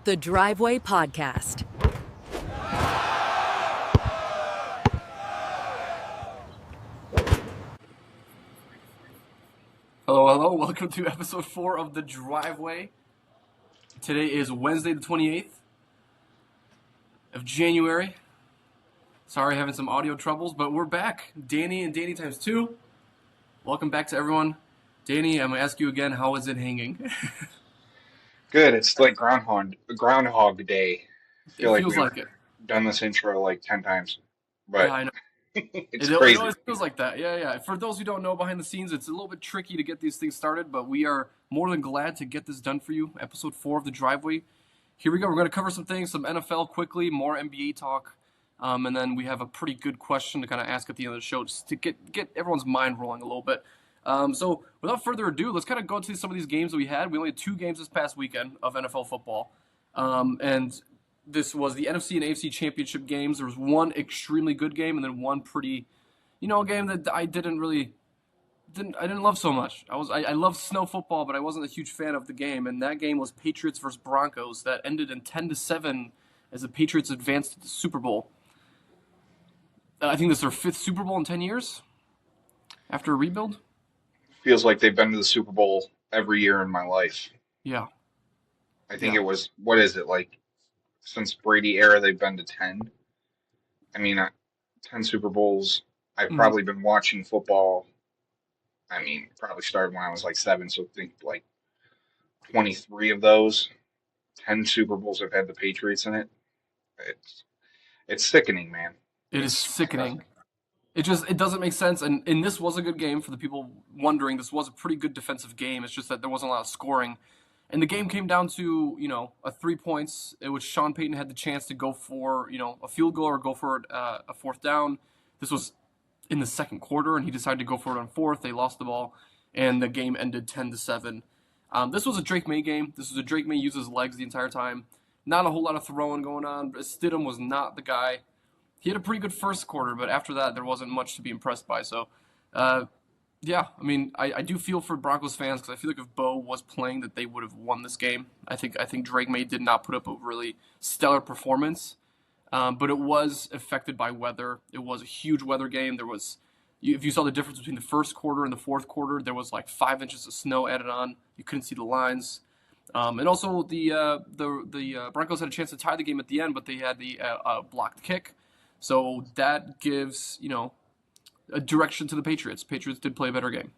The Driveway Podcast. Hello. Welcome to episode 4 of The Driveway. Today is Wednesday the 28th of January. Sorry, having some audio troubles, but we're back. Danny and Danny times 2. Welcome back to everyone. Danny, I'm going to ask you again, how is it hanging? Good. It's like Groundhog Day. I It feel like feels we've like it. done this intro like 10 times, Yeah, but I know. it's It crazy. always feels like that. Yeah. For those who don't know behind the scenes, it's a little bit tricky to get these things started, but we are more than glad to get this done for you. Episode 4 of The Driveway. Here we go. We're going to cover some things, some NFL quickly, more NBA talk, and then we have a pretty good question to kind of ask at the end of the show just to get everyone's mind rolling a little bit. So without further ado, let's kind of go to some of these games that we had. We only had 2 games this past weekend of NFL football, and this was the NFC and AFC championship games. There was one extremely good game and then one pretty, a game that I didn't love so much. I love snow football, but I wasn't a huge fan of the game. And that game was Patriots versus Broncos that ended in 10-7 as the Patriots advanced to the Super Bowl. I think this is their 5th Super Bowl in 10 years after a rebuild. Feels like they've been to the Super Bowl every year in my life. Yeah. I think it was, what is it, like since Brady era, they've been to 10. I mean, 10 Super Bowls. I've probably been watching football. I mean, probably started when I was like 7, so I think like 23 of those. 10 Super Bowls have had the Patriots in it. It's sickening, man. It is sickening. It doesn't make sense, and this was a good game for the people wondering. This was a pretty good defensive game. It's just that there wasn't a lot of scoring, and the game came down to a 3 points, in which Sean Payton had the chance to go for a field goal or go for a 4th down. This was in the second quarter, and he decided to go for it on 4th. They lost the ball, and the game ended 10-7. This was a Drake May game. This was a Drake May used his legs the entire time. Not a whole lot of throwing going on. Stidham was not the guy. He had a pretty good first quarter, but after that, there wasn't much to be impressed by. So, I mean, I do feel for Broncos fans because I feel like if Bo was playing, that they would have won this game. I think Drake May did not put up a really stellar performance, but it was affected by weather. It was a huge weather game. If you saw the difference between the first quarter and the fourth quarter, there was like 5 inches of snow added on. You couldn't see the lines. And also the Broncos had a chance to tie the game at the end, but they had the blocked kick. So that gives, a direction to the Patriots. Patriots did play a better game.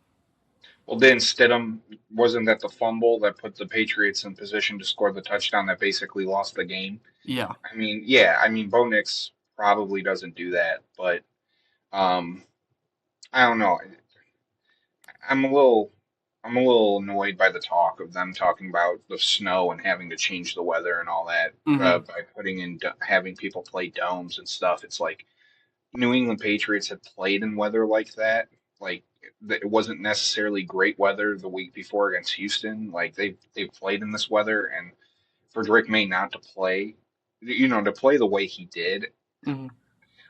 Well, then Stidham, wasn't that the fumble that put the Patriots in position to score the touchdown that basically lost the game? Yeah. I mean, Bo Nix probably doesn't do that, but I don't know. I'm a little annoyed by the talk of them talking about the snow and having to change the weather and all that by having people play domes and stuff. It's like New England Patriots had played in weather like that. Like it wasn't necessarily great weather the week before against Houston. Like they played in this weather, and for Drake May not to play, to play the way he did. Mm-hmm.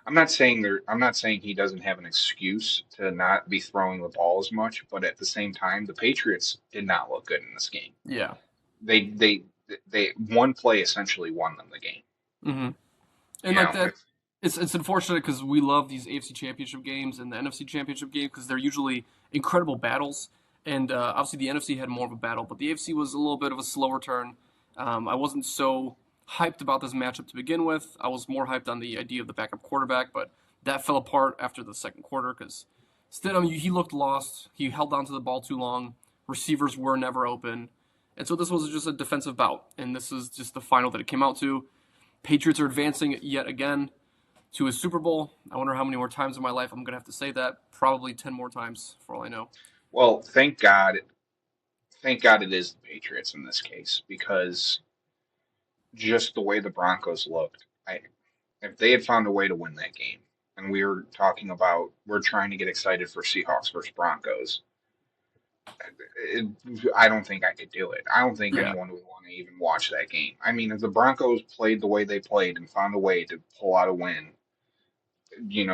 I'm not saying he doesn't have an excuse to not be throwing the ball as much, but at the same time, the Patriots did not look good in this game. Yeah. They one play essentially won them the game. Mm-hmm. And that, it's unfortunate because we love these AFC Championship games and the NFC Championship games because they're usually incredible battles. And obviously the NFC had more of a battle, but the AFC was a little bit of a slower turn. I wasn't so hyped about this matchup to begin with. I was more hyped on the idea of the backup quarterback, but that fell apart after the second quarter because Stidham, he looked lost. He held on to the ball too long. Receivers were never open. And so this was just a defensive bout, and this is just the final that it came out to. Patriots are advancing yet again to a Super Bowl. I wonder how many more times in my life I'm going to have to say that. Probably 10 more times, for all I know. Well, thank God it is the Patriots in this case because just the way the Broncos looked, if they had found a way to win that game, and we're trying to get excited for Seahawks versus Broncos, I don't think I could do it. I don't think anyone would want to even watch that game. I mean, if the Broncos played the way they played and found a way to pull out a win,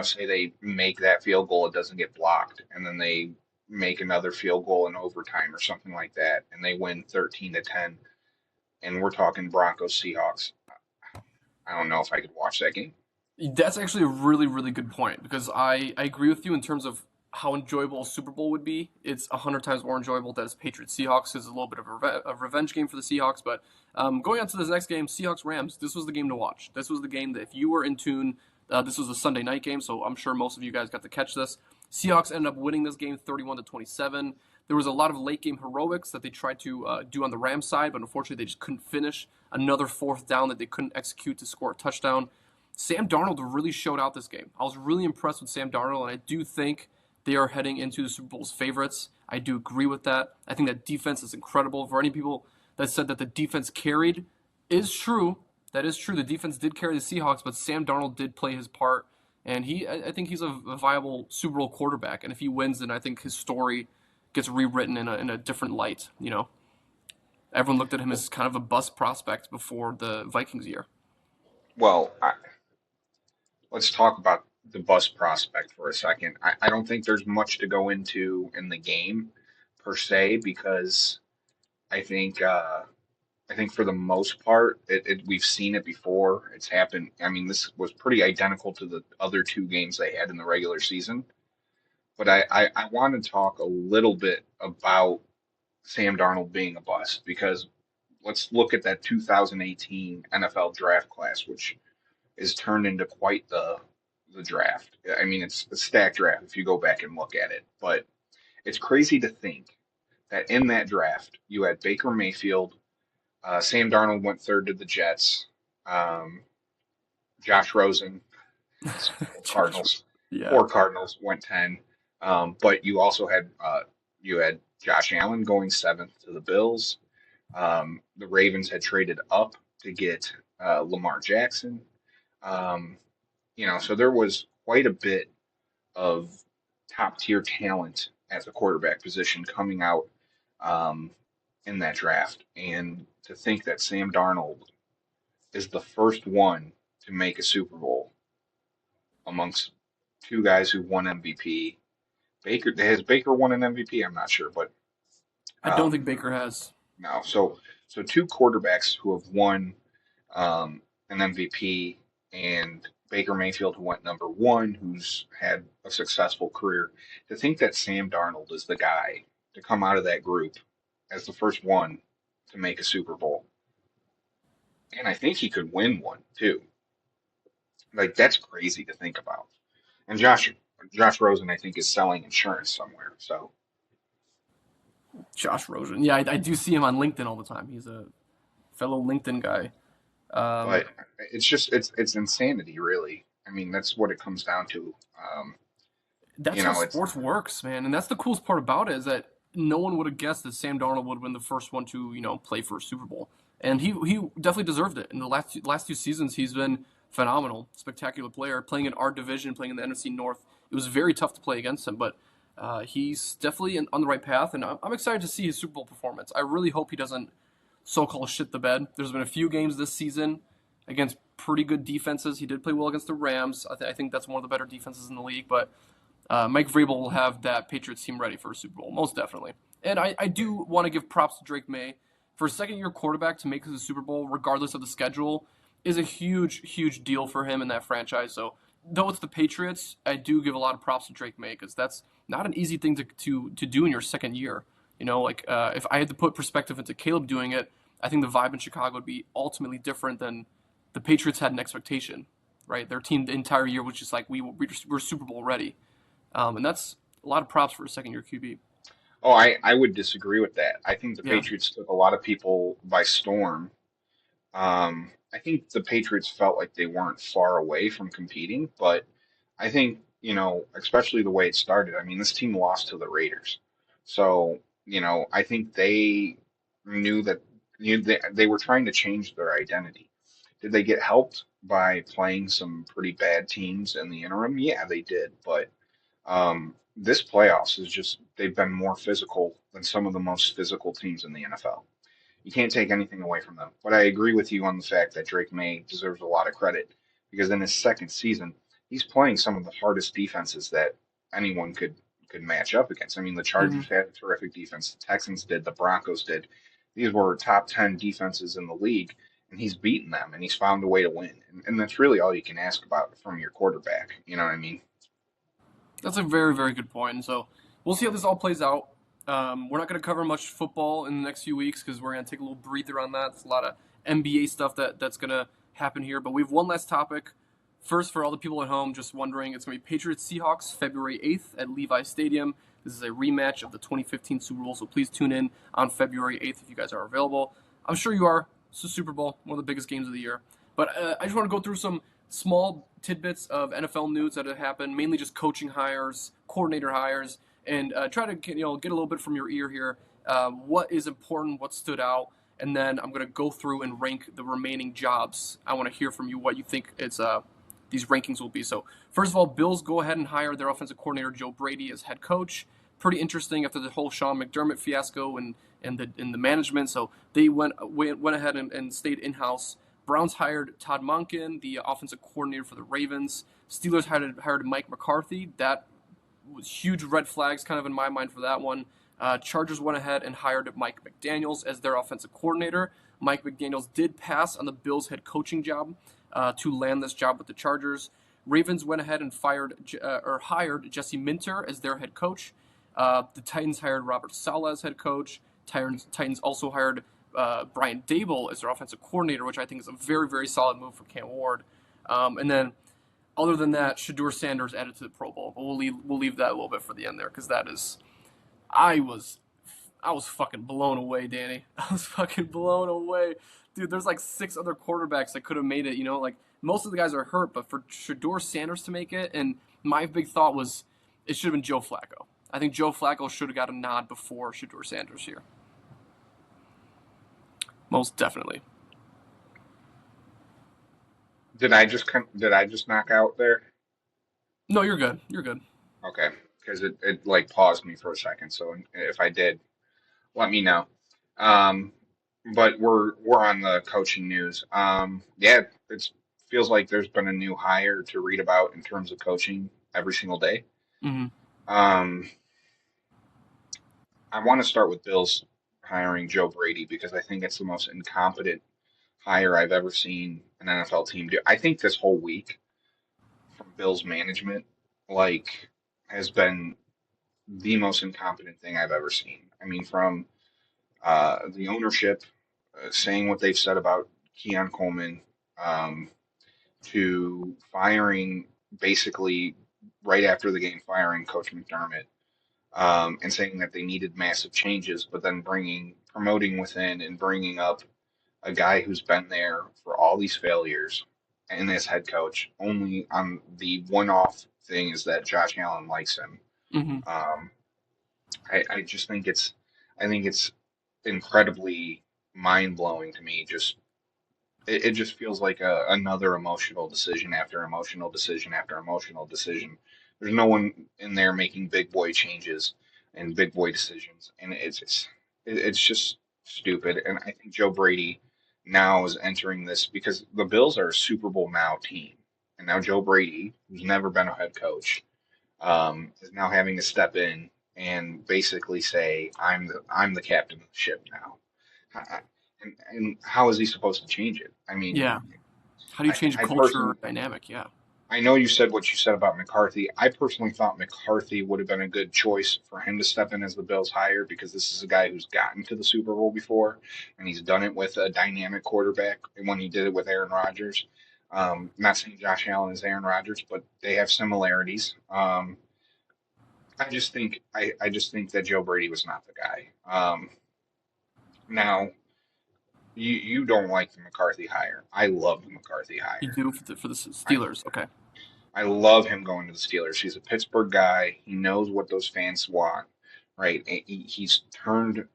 say they make that field goal, it doesn't get blocked, and then they make another field goal in overtime or something like that, and they win 13-10. and we're talking Broncos Seahawks. I don't know if I could watch that game. That's actually a really, really good point because I agree with you in terms of how enjoyable a Super Bowl would be. It's 100 times more enjoyable than Patriots Seahawks. It's a little bit of a revenge game for the Seahawks. But going on to this next game, Seahawks Rams, this was the game to watch. This was the game that if you were in tune, this was a Sunday night game, so I'm sure most of you guys got to catch this. Seahawks ended up winning this game 31-27. There was a lot of late game heroics that they tried to do on the Rams side, but unfortunately they just couldn't finish. Another fourth down that they couldn't execute to score a touchdown. Sam Darnold really showed out this game. I was really impressed with Sam Darnold, and I do think they are heading into the Super Bowl's favorites. I do agree with that. I think that defense is incredible. For any people that said that the defense carried, is true. That is true. The defense did carry the Seahawks, but Sam Darnold did play his part, and I think he's a viable Super Bowl quarterback. And if he wins, then I think his story gets rewritten in a different light. Everyone looked at him as kind of a bust prospect before the Vikings year. Well, let's talk about the bus prospect for a second. I don't think there's much to go into in the game per se because I think I think for the most part we've seen it before. It's happened. I mean, this was pretty identical to the other two games they had in the regular season. But I want to talk a little bit about Sam Darnold being a bust because let's look at that 2018 NFL draft class, which is turned into quite the draft. I mean, it's a stacked draft if you go back and look at it. But it's crazy to think that in that draft you had Baker Mayfield, Sam Darnold went third to the Jets, um, Josh Rosen, Cardinals, Yeah. four Cardinals went 10. But you had Josh Allen going seventh to the Bills. The Ravens had traded up to get Lamar Jackson. Um, so there was quite a bit of top tier talent at the quarterback position coming out um, in that draft. And to think that Sam Darnold is the first one to make a Super Bowl amongst two guys who won MVP. Has Baker won an MVP? I'm not sure, but I don't think um, Baker has. no. So two quarterbacks who have won an MVP, and Baker Mayfield, who went number one, who's had a successful career. To think that Sam Darnold is the guy to come out of that group as the first one to make a Super Bowl, and I think he could win one too. Like that's crazy to think about. And Josh Rosen, I think, is selling insurance somewhere. So, Josh Rosen. Yeah, I do see him on LinkedIn all the time. He's a fellow LinkedIn guy. Um, but it's insanity, really. I mean, that's what it comes down to. that's how It's sports works, man. And that's the coolest part about it is that no one would have guessed that Sam Darnold would have been the first one to play for a Super Bowl, and he definitely deserved it. In the last two seasons, he's been phenomenal, spectacular player. Playing in our division, playing in the NFC North, it was very tough to play against him, but he's definitely on the right path, and I'm excited to see his Super Bowl performance. I really hope he doesn't so-called shit the bed. There's been a few games this season against pretty good defenses. He did play well against the Rams. I think that's one of the better defenses in the league, but Mike Vrabel will have that Patriots team ready for a Super Bowl, most definitely. And I do want to give props to Drake May. For a second-year quarterback to make it to the Super Bowl, regardless of the schedule, is a huge, huge deal for him in that franchise. So, though it's the Patriots, I do give a lot of props to Drake May because that's not an easy thing to do in your second year. If I had to put perspective into Caleb doing it, I think the vibe in Chicago would be ultimately different than the Patriots had an expectation, right? Their team the entire year was just like, we're Super Bowl ready. And that's a lot of props for a second year QB. Oh, I would disagree with that. I think the Yeah. Patriots took a lot of people by storm. I think the Patriots felt like they weren't far away from competing, but I think, especially the way it started, I mean, this team lost to the Raiders. So, I think they knew that they were trying to change their identity. Did they get helped by playing some pretty bad teams in the interim? Yeah, they did, but this playoffs is just they've been more physical than some of the most physical teams in the NFL. You can't take anything away from them. But I agree with you on the fact that Drake May deserves a lot of credit because in his second season, he's playing some of the hardest defenses that anyone could match up against. I mean, the Hmm. Chargers had a terrific defense, the Texans did, the Broncos did. these were top 10 defenses in the league, and he's beaten them, and he's found a way to win. And that's really all you can ask about from your quarterback. You know what I mean? That's a very, very good point. And so we'll see how this all plays out. We're not going to cover much football in the next few weeks because we're going to take a little breather on that. There's a lot of NBA stuff that's going to happen here. But we have one last topic. First, for all the people at home just wondering, it's going to be Patriots Seahawks February 8th at Levi Stadium. This is a rematch of the 2015 Super Bowl, so please tune in on February 8th if you guys are available. I'm sure you are. It's the Super Bowl, one of the biggest games of the year. But I just want to go through some small tidbits of NFL news that have happened, mainly just coaching hires, coordinator hires, and try to get a little bit from your ear here. What is important, what stood out, and then I'm going to go through and rank the remaining jobs. I want to hear from you what you think these rankings will be. So first of all, Bills go ahead and hire their offensive coordinator Joe Brady as head coach. Pretty interesting after the whole Sean McDermott fiasco and the management. So they went ahead and stayed in house. Browns hired Todd Monken, the offensive coordinator for the Ravens. Steelers hired Mike McCarthy. That was huge red flags kind of in my mind for that one. Chargers went ahead and hired Mike McDaniels as their offensive coordinator. Mike McDaniels did pass on the Bills head coaching job to land this job with the Chargers. Ravens went ahead and hired Jesse Minter as their head coach. The Titans hired Robert Saleh as head coach. Titans also hired Brian Dable as their offensive coordinator, which I think is a very, very solid move for Cam Ward. And then, other than that, Shedeur Sanders added to the Pro Bowl. But we'll leave that a little bit for the end there because that is, I was fucking blown away, Danny. I was fucking blown away, dude. There's like 6 other quarterbacks that could have made it. Like most of the guys are hurt, but for Shedeur Sanders to make it, and my big thought was it should have been Joe Flacco. I think Joe Flacco should have got a nod before Shedeur Sanders here. Most definitely. Did I just knock out there? No, you're good. You're good. Okay, because it like paused me for a second. So if I did, let me know. Um, but we're on the coaching news. Yeah, it feels like there's been a new hire to read about in terms of coaching every single day. Mm-hmm. Um, I want to start with Bills hiring Joe Brady because I think it's the most incompetent hire I've ever seen an NFL team do. I think this whole week from Bills management like has been the most incompetent thing I've ever seen. I mean, from the ownership saying what they've said about Keon Coleman um, to firing basically right after the game, firing Coach McDermott and saying that they needed massive changes, but then promoting within and bringing up a guy who's been there for all these failures and as head coach. Only on the one-off thing is that Josh Allen likes him. Mm-hmm. Um, I just think it's incredibly mind blowing to me. It just feels like another emotional decision after emotional decision after emotional decision. There's no one in there making big boy changes and big boy decisions, and it's just stupid. And I think Joe Brady now is entering this because the Bills are a Super Bowl now team, and now Joe Brady, who's never been a head coach, is now having to step in and basically say, I'm the captain of the ship now." And how is he supposed to change it? I mean, Yeah. How do you change a I culture personally, or dynamic? Yeah. I know you said what you said about McCarthy. I personally thought McCarthy would have been a good choice for him to step in as the Bills hire because this is a guy who's gotten to the Super Bowl before, and he's done it with a dynamic quarterback. And when he did it with Aaron Rodgers, not saying Josh Allen is Aaron Rodgers, but they have similarities. I just think that Joe Brady was not the guy. Now you don't like the McCarthy hire. I love the McCarthy You hire. do for the I Steelers. Okay. I love him going to the Steelers. He's a Pittsburgh guy. He knows what those fans want, right? And he's turned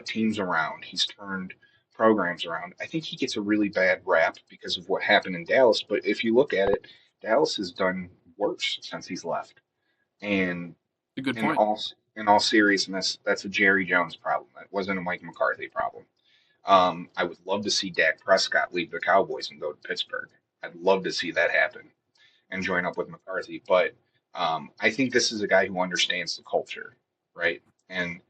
teams around. He's turned programs around. I think he gets a really bad rap because of what happened in Dallas. But if you look at it, Dallas has done worse since he's left. And A good in point. all seriousness, that's a Jerry Jones problem. That wasn't a Mike McCarthy problem. I would love to see Dak Prescott leave the Cowboys and go to Pittsburgh. I'd love to see that happen and join up with McCarthy. But I think this is a guy who understands the culture, right? And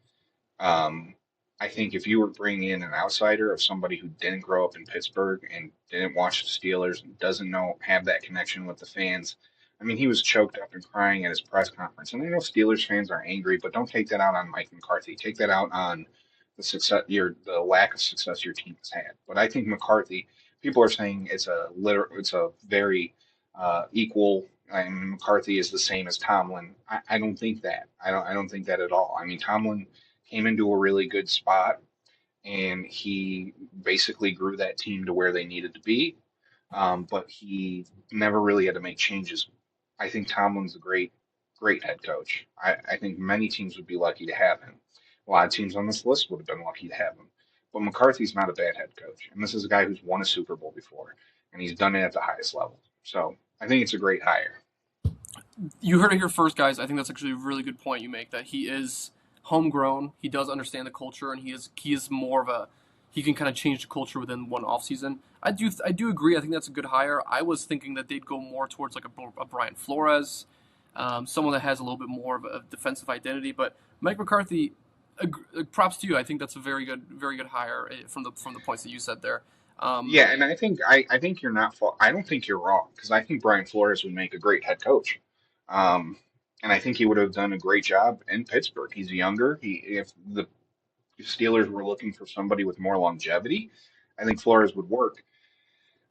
um, I think if you were bringing in an outsider of somebody who didn't grow up in Pittsburgh and didn't watch the Steelers and doesn't have that connection with the fans, I mean, he was choked up and crying at his press conference. And I know Steelers fans are angry, but don't take that out on Mike McCarthy. Take that out on the lack of success your team has had. But I think McCarthy, people are saying it's a very equal. I mean, McCarthy is the same as Tomlin. I don't think that. I don't think that at all. I mean, Tomlin came into a really good spot and he basically grew that team to where they needed to be. But he never really had to make changes. I think Tomlin's a great head coach. I think many teams would be lucky to have him. A lot of teams on this list would have been lucky to have him. But McCarthy's not a bad head coach. And this is a guy who's won a Super Bowl before, and he's done it at the highest level. So I think it's a great hire. You heard it here first, guys. I think that's actually a really good point you make. That he is homegrown. He does understand the culture, and he is more of a he can kind of change the culture within one offseason. I do agree. I think that's a good hire. I was thinking that they'd go more towards like a Brian Flores, someone that has a little bit more of a defensive identity. But Mike McCarthy, props to you. I think that's a very good hire from the points that you said there. Yeah, and I think you're not I don't think you're wrong because I think Brian Flores would make a great head coach. Um, and I think he would have done a great job in Pittsburgh. He's younger. If the Steelers were looking for somebody with more longevity, I think Flores would work.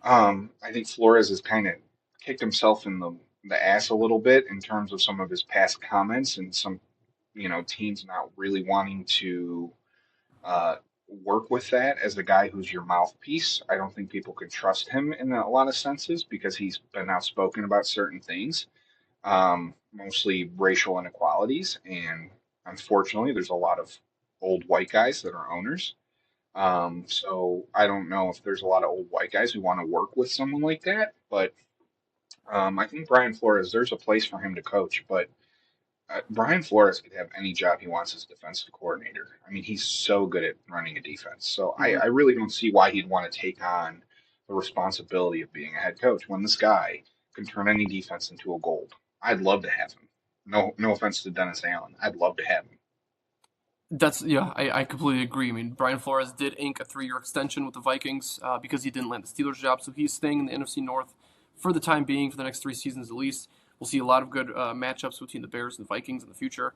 I think Flores has kind of kicked himself in the ass a little bit in terms of some of his past comments and some, teams not really wanting to uh, work with that as the guy who's your mouthpiece. I don't think people could trust him in a lot of senses because he's been outspoken about certain things, mostly racial inequalities. And unfortunately, there's a lot of old white guys that are owners. So I don't know if there's a lot of old white guys who want to work with someone like that, but I think Brian Flores, there's a place for him to coach, but Brian Flores could have any job he wants as defensive coordinator. I mean, he's so good at running a defense. So I really don't see why he'd want to take on the responsibility of being a head coach when this guy can turn any defense into a gold. I'd love to have him. No offense to Dennis Allen. I'd love to have him. I completely agree. I mean, Brian Flores did ink a 3-year extension with the Vikings because he didn't land the Steelers job, so he's staying in the NFC North for the time being for the next 3 seasons at least. We'll see a lot of good matchups between the Bears and the Vikings in the future.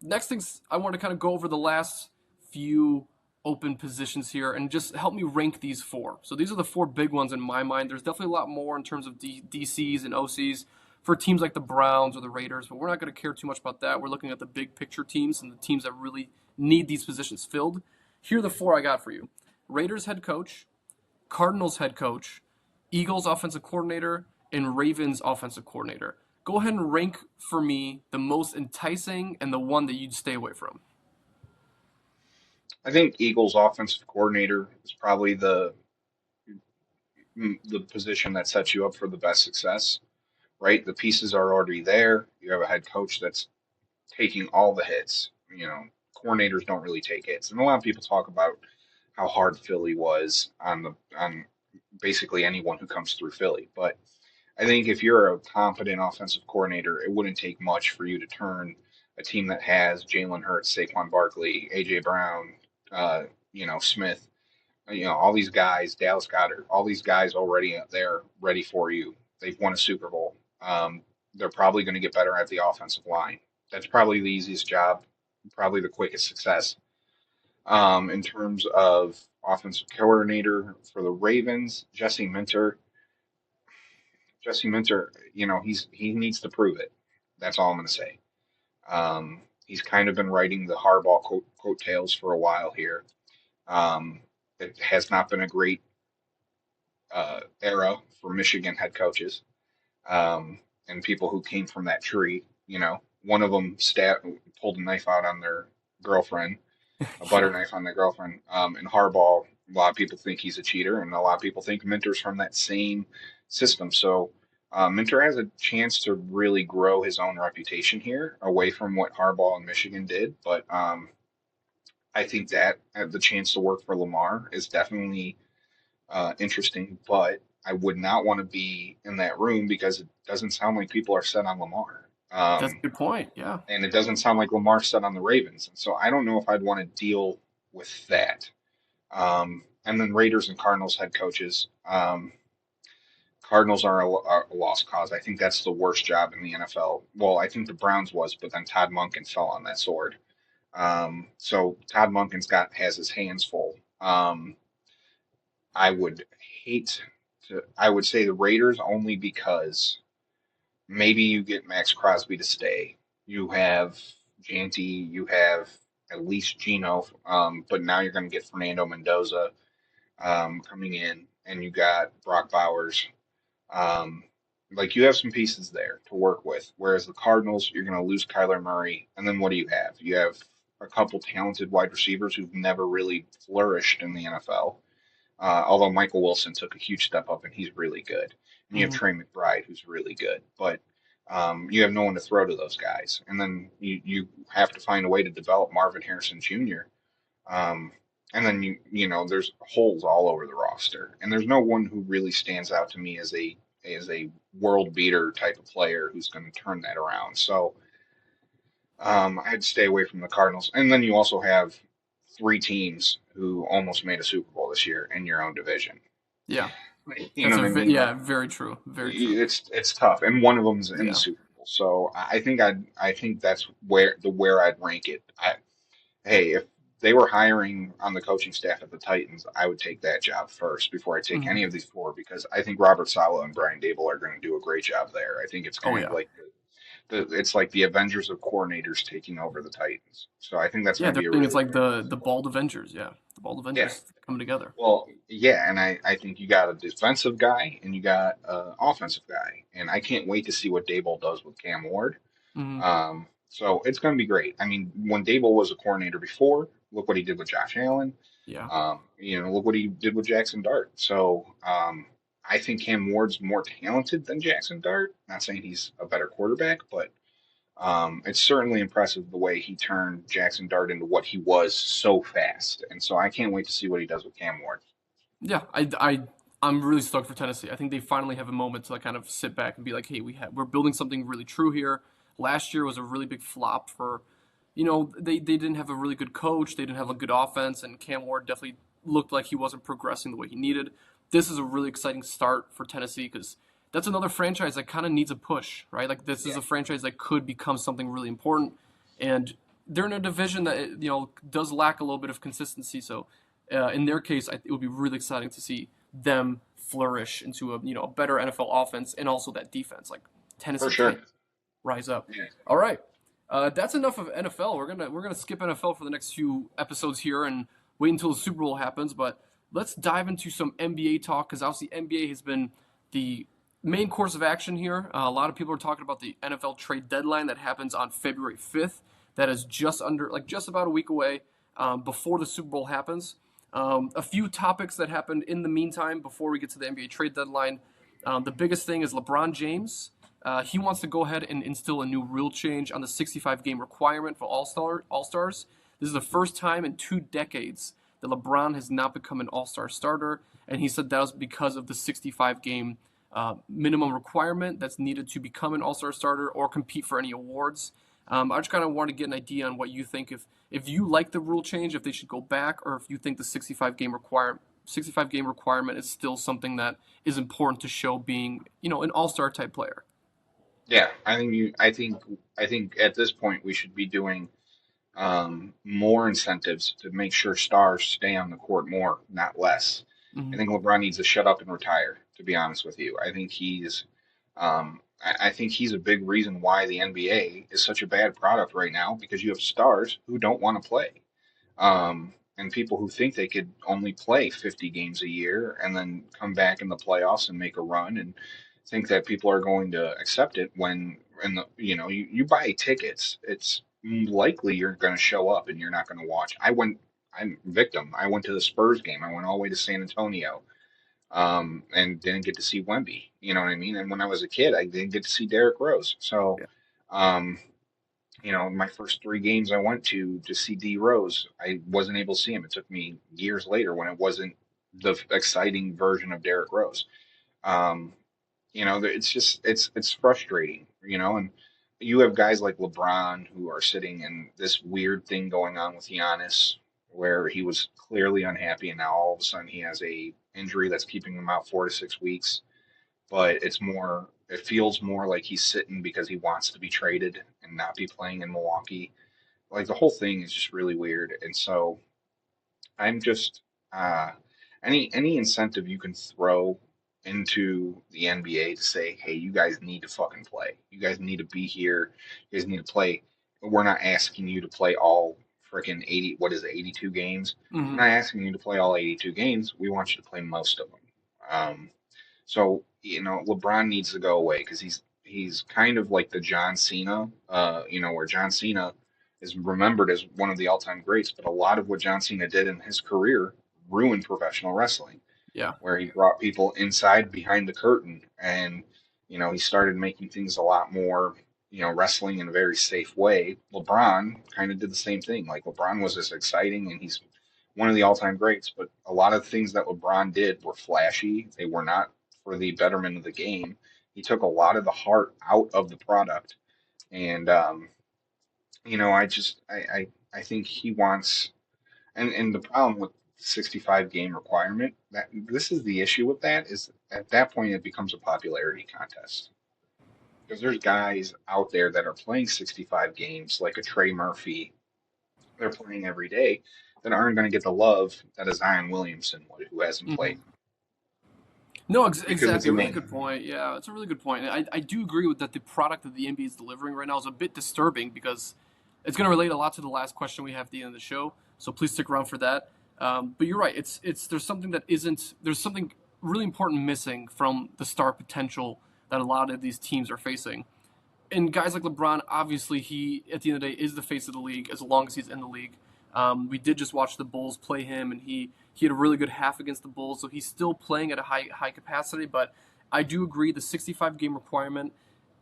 Next things, I want to kind of go over the last few open positions here and just help me rank these four. So these are the four big ones in my mind. There's definitely a lot more in terms of DCs and OCs for teams like the Browns or the Raiders, but we're not going to care too much about that. We're looking at the big picture teams and the teams that really need these positions filled. Here are the four I got for you: Raiders head coach, Cardinals head coach, Eagles offensive coordinator, and Ravens offensive coordinator. Go ahead and rank for me the most enticing and the one that you'd stay away from. I think Eagles offensive coordinator is probably the position that sets you up for the best success, right? The pieces are already there. You have a head coach that's taking all the hits. Coordinators don't really take hits, and a lot of people talk about how hard Philly was on basically anyone who comes through Philly. But I think if you're a competent offensive coordinator, it wouldn't take much for you to turn a team that has Jalen Hurts, Saquon Barkley, AJ Brown, Smith, all these guys, Dallas Goddard, all these guys already there ready for you. They've won a Super Bowl. They're probably going to get better at the offensive line. That's probably the easiest job, probably the quickest success. In terms of offensive coordinator for the Ravens, Jesse Minter. Jesse Minter, he needs to prove it. That's all I'm going to say. He's kind of been riding the Harbaugh coattails for a while here. It has not been a great era for Michigan head coaches and people who came from that tree. One of them pulled a knife out on their girlfriend, a butter knife on their girlfriend. And Harbaugh, a lot of people think he's a cheater, and a lot of people think Minter's from that same system. So Minter has a chance to really grow his own reputation here, away from what Harbaugh and Michigan did. But I think that the chance to work for Lamar is definitely interesting. But I would not want to be in that room because it doesn't sound like people are set on Lamar. That's a good point. Yeah. And it doesn't sound like Lamar's set on the Ravens. And so I don't know if I'd want to deal with that. And then Raiders and Cardinals head coaches. Cardinals are a lost cause. I think that's the worst job in the NFL. Well, I think the Browns was, but then Todd Monken fell on that sword. So Todd Monken's got has his hands full. I would hate to. I would say the Raiders only because maybe you get Max Crosby to stay. You have Janty. You have at least Gino. But now you're going to get Fernando Mendoza coming in, and you got Brock Bowers. Um, like you have some pieces there to work with. Whereas the Cardinals, you're going to lose Kyler Murray, and then what do you have? You have a couple talented wide receivers who've never really flourished in the NFL. Although Michael Wilson took a huge step up and he's really good. And you have Hmm. Trey McBride who's really good, but you have no one to throw to those guys. And then you have to find a way to develop Marvin Harrison Jr. Um, and then there's holes all over the roster, and there's no one who really stands out to me as a world beater type of player who's going to turn that around. So I'd stay away from the Cardinals. And then you also have three teams who almost made a Super Bowl this year in your own division. Yeah, You know what I mean? Like very true, very true. it's tough, and one of them's in the Yeah. Super Bowl. So I think that's where I'd rank it. Hey, if they were hiring on the coaching staff at the Titans, I would take that job first before I take Hmm. any of these four because I think Robert Saleh and Brian Dable are going to do a great job there. I think it's Oh kind of yeah, like it's like the Avengers of coordinators taking over the Titans. So I think that's yeah. going to They're be a saying it's really like great the Bald Avengers. Yeah, the Bald yeah. Avengers coming together. Well, yeah, and I think you got a defensive guy and you got an offensive guy, and I can't wait to see what Dable does with Cam Ward. Hmm. So it's going to be great. I mean, when Dable was a coordinator before, look what he did with Josh Allen. Yeah, Look what he did with Jackson Dart. So I think Cam Ward's more talented than Jackson Dart. Not saying he's a better quarterback, but it's certainly impressive the way he turned Jackson Dart into what he was so fast. And so I can't wait to see what he does with Cam Ward. yeah. I'm really stoked for Tennessee. I think they finally have a moment to like kind of sit back and be like, hey, we're building something really true here. Last year was a really big flop for, they didn't have a really good coach. They didn't have a good offense, and Cam Ward definitely looked like he wasn't progressing the way he needed. This is a really exciting start for Tennessee because that's another franchise that kind of needs a push, right? Like this is Yeah, a franchise that could become something really important, and they're in a division that does lack a little bit of consistency. So in their case, it would be really exciting to see them flourish into a better NFL offense and also that defense. Like for Tennessee sure. can rise up. Yeah. All right, that's enough of NFL. We're gonna skip NFL for the next few episodes here and wait until the Super Bowl happens. But let's dive into some NBA talk because obviously NBA has been the main course of action here. A lot of people are talking about the NFL trade deadline that happens on February 5th. That is just about a week away before the Super Bowl happens. A few topics that happened in the meantime before we get to the NBA trade deadline. The biggest thing is LeBron James. He wants to go ahead and instill a new rule change on the 65 game requirement for All Stars. This is the first time in 2 decades that LeBron has not become an All Star starter, and he said that was because of the 65 game minimum requirement that's needed to become an All Star starter or compete for any awards. I just kind of want to get an idea on what you think if you like the rule change, if they should go back, or if you think the 65 game requirement is still something that is important to show being an All Star type player. Yeah, I think at this point we should be doing more incentives to make sure stars stay on the court more, not less. I Hmm. think LeBron needs to shut up and retire. To be honest with you, I think he's a big reason why the NBA is such a bad product right now because you have stars who don't want to play, and people who think they could only play 50 games a year and then come back in the playoffs and make a run and think that people are going to accept it when you buy tickets, it's likely you're going to show up and you're not going to watch. I'm a victim. I went to the Spurs game. I went all the way to San Antonio, and didn't get to see Wemby. You know what I mean? And when I was a kid, I didn't get to see Derrick Rose. So, Yeah. um, my first three games I went to see D Rose, I wasn't able to see him. It took me years later when it wasn't the exciting version of Derrick Rose. Um, it's just it's frustrating, and you have guys like LeBron who are sitting in this weird thing going on with Giannis. where he was clearly unhappy, and now all of a sudden he has a injury that's keeping him out 4 to 6 weeks. But it feels more like he's sitting because he wants to be traded and not be playing in Milwaukee. Like the whole thing is just really weird, and so I'm just uh, any incentive you can throw into the NBA to say, hey, you guys need to fucking play. You guys need to be here. You guys need to play. We're not asking you to play all freaking 80. What is it, 82 games? We're Hmm. not asking you to play all 82 games. We want you to play most of them. So LeBron needs to go away because he's kind of like the John Cena, where John Cena is remembered as one of the all-time greats, but a lot of what John Cena did in his career ruined professional wrestling, Yeah. where he brought people inside behind the curtain, and he started making things a lot more, wrestling in a very safe way. LeBron kind of did the same thing. Like LeBron was as exciting, and he's one of the all-time greats, but a lot of things that LeBron did were flashy. They were not for the betterment of the game. He took a lot of the heart out of the product, and I think he wants, and the problem with 65 game requirement, that this is the issue with that, is at that point it becomes a popularity contest because there's guys out there that are playing 65 games like a Trey Murphy. They're playing every day that aren't going to get the love that a Zion Williamson would, who hasn't played Hmm. No, because it's exactly. a Really name. good point. Yeah, it's a really good point. I do agree with that. The product that the NBA is delivering right now is a bit disturbing because it's going to relate a lot to the last question we have at the end of the show. So please stick around for that. But you're right. It's there's something that isn't. There's something really important missing from the star potential that a lot of these teams are facing. And guys like LeBron, obviously, he at the end of the day is the face of the league as long as he's in the league. We did just watch the Bulls play him, and he had a really good half against the Bulls, so he's still playing at a high capacity. But I do agree the 65 game requirement,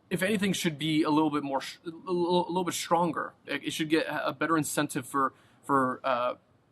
if anything, should be a little bit more, a little bit stronger. It should get a better incentive for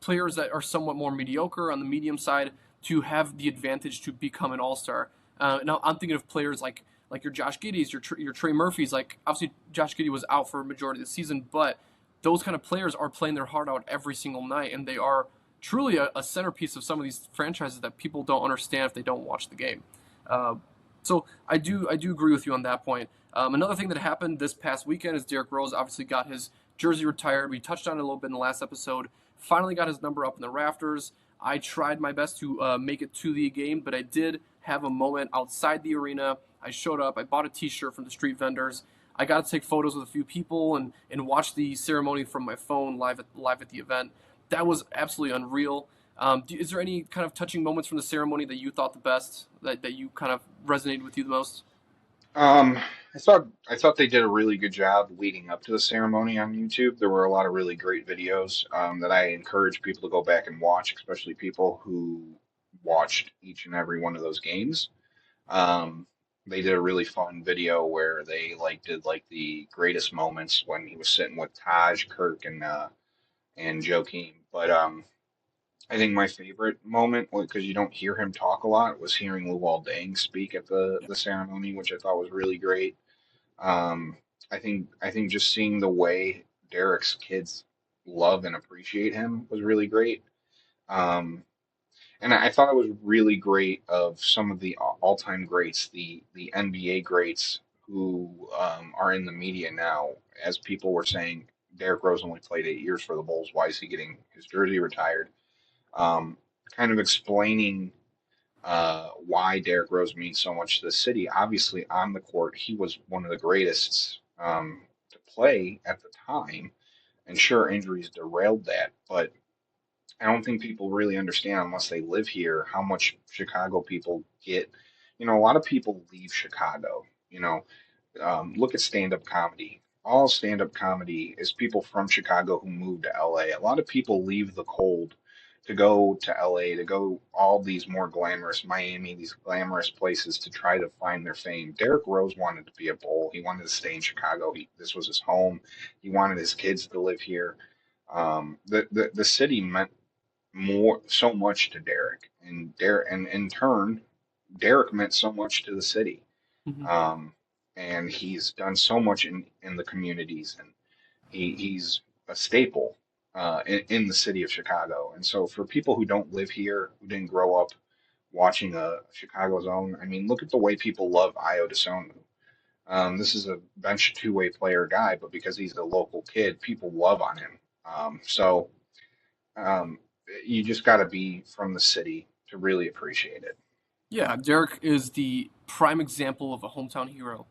players that are somewhat more mediocre on the medium side to have the advantage to become an all star. Now I'm thinking of players like your Josh Giddeys, your Trey Murphys. Like obviously Josh Giddey was out for a majority of the season, but those kind of players are playing their heart out every single night, and they are truly a centerpiece of some of these franchises that people don't understand if they don't watch the game. Uh, so I do agree with you on that point. Another thing that happened this past weekend is Derrick Rose obviously got his jersey retired. We touched on it a little bit in the last episode. Finally got his number up in the rafters. I tried my best to make it to the game, but I did have a moment outside the arena. I showed up. I bought a T-shirt from the street vendors. I got to take photos with a few people and watch the ceremony from my phone live at the event. That was absolutely unreal. Is there any kind of touching moments from the ceremony that you thought the best, that you kind of resonated with you the most? Um, I thought they did a really good job leading up to the ceremony on YouTube. There were a lot of really great videos that I encourage people to go back and watch, especially people who watched each and every one of those games. Um, they did a really fun video where they did the greatest moments when he was sitting with Taj, Kirk, and Joakim. But I think my favorite moment, because you don't hear him talk a lot, was hearing Luol Deng speak at the ceremony, which I thought was really great. Um, I think just seeing the way Derek's kids love and appreciate him was really great. Um, and I thought it was really great of some of the all-time greats, the NBA greats who are in the media now. As people were saying, Derrick Rose only played 8 years for the Bulls. Why is he getting his jersey retired? Um, Kind of explaining why Derrick Rose means so much to the city. Obviously, on the court, he was one of the greatest to play at the time. And sure, injuries derailed that, but I don't think people really understand unless they live here how much Chicago people get. A lot of people leave Chicago. Look at stand-up comedy. All stand-up comedy is people from Chicago who move to LA. A lot of people leave the cold to go to LA, to go all these more glamorous Miami, these glamorous places to try to find their fame. Derrick Rose wanted to be a Bull. He wanted to stay in Chicago. This was his home. He wanted his kids to live here. The city meant so much to Derek, and in turn, Derek meant so much to the city. Hmm. Um, and he's done so much in the communities, and he's a staple. in the city of Chicago. And so for people who don't live here, who didn't grow up watching a Chicago Zone, I mean, look at the way people love Io DeSono. This is a bench two-way player guy, but because he's a local kid, people love on him. So um, you just got to be from the city to really appreciate it. Yeah, Derek is the prime example of a hometown hero.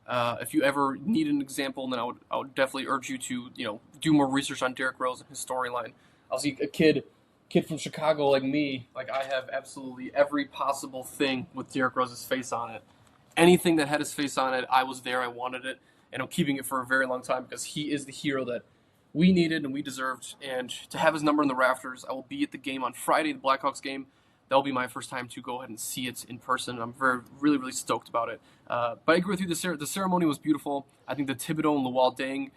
If you ever need an example, then I would definitely urge you to do more research on Derrick Rose and his storyline. Obviously, a kid from Chicago like me, like I have absolutely every possible thing with Derrick Rose's face on it. Anything that had his face on it, I was there. I wanted it, and I'm keeping it for a very long time because he is the hero that we needed and we deserved. And to have his number in the rafters, I will be at the game on Friday, the Blackhawks game. That'll be my first time to go ahead and see it in person. I'm really, really stoked about it. But I agree with you. The ceremony was beautiful. I think the Thibodeau and Luol Deng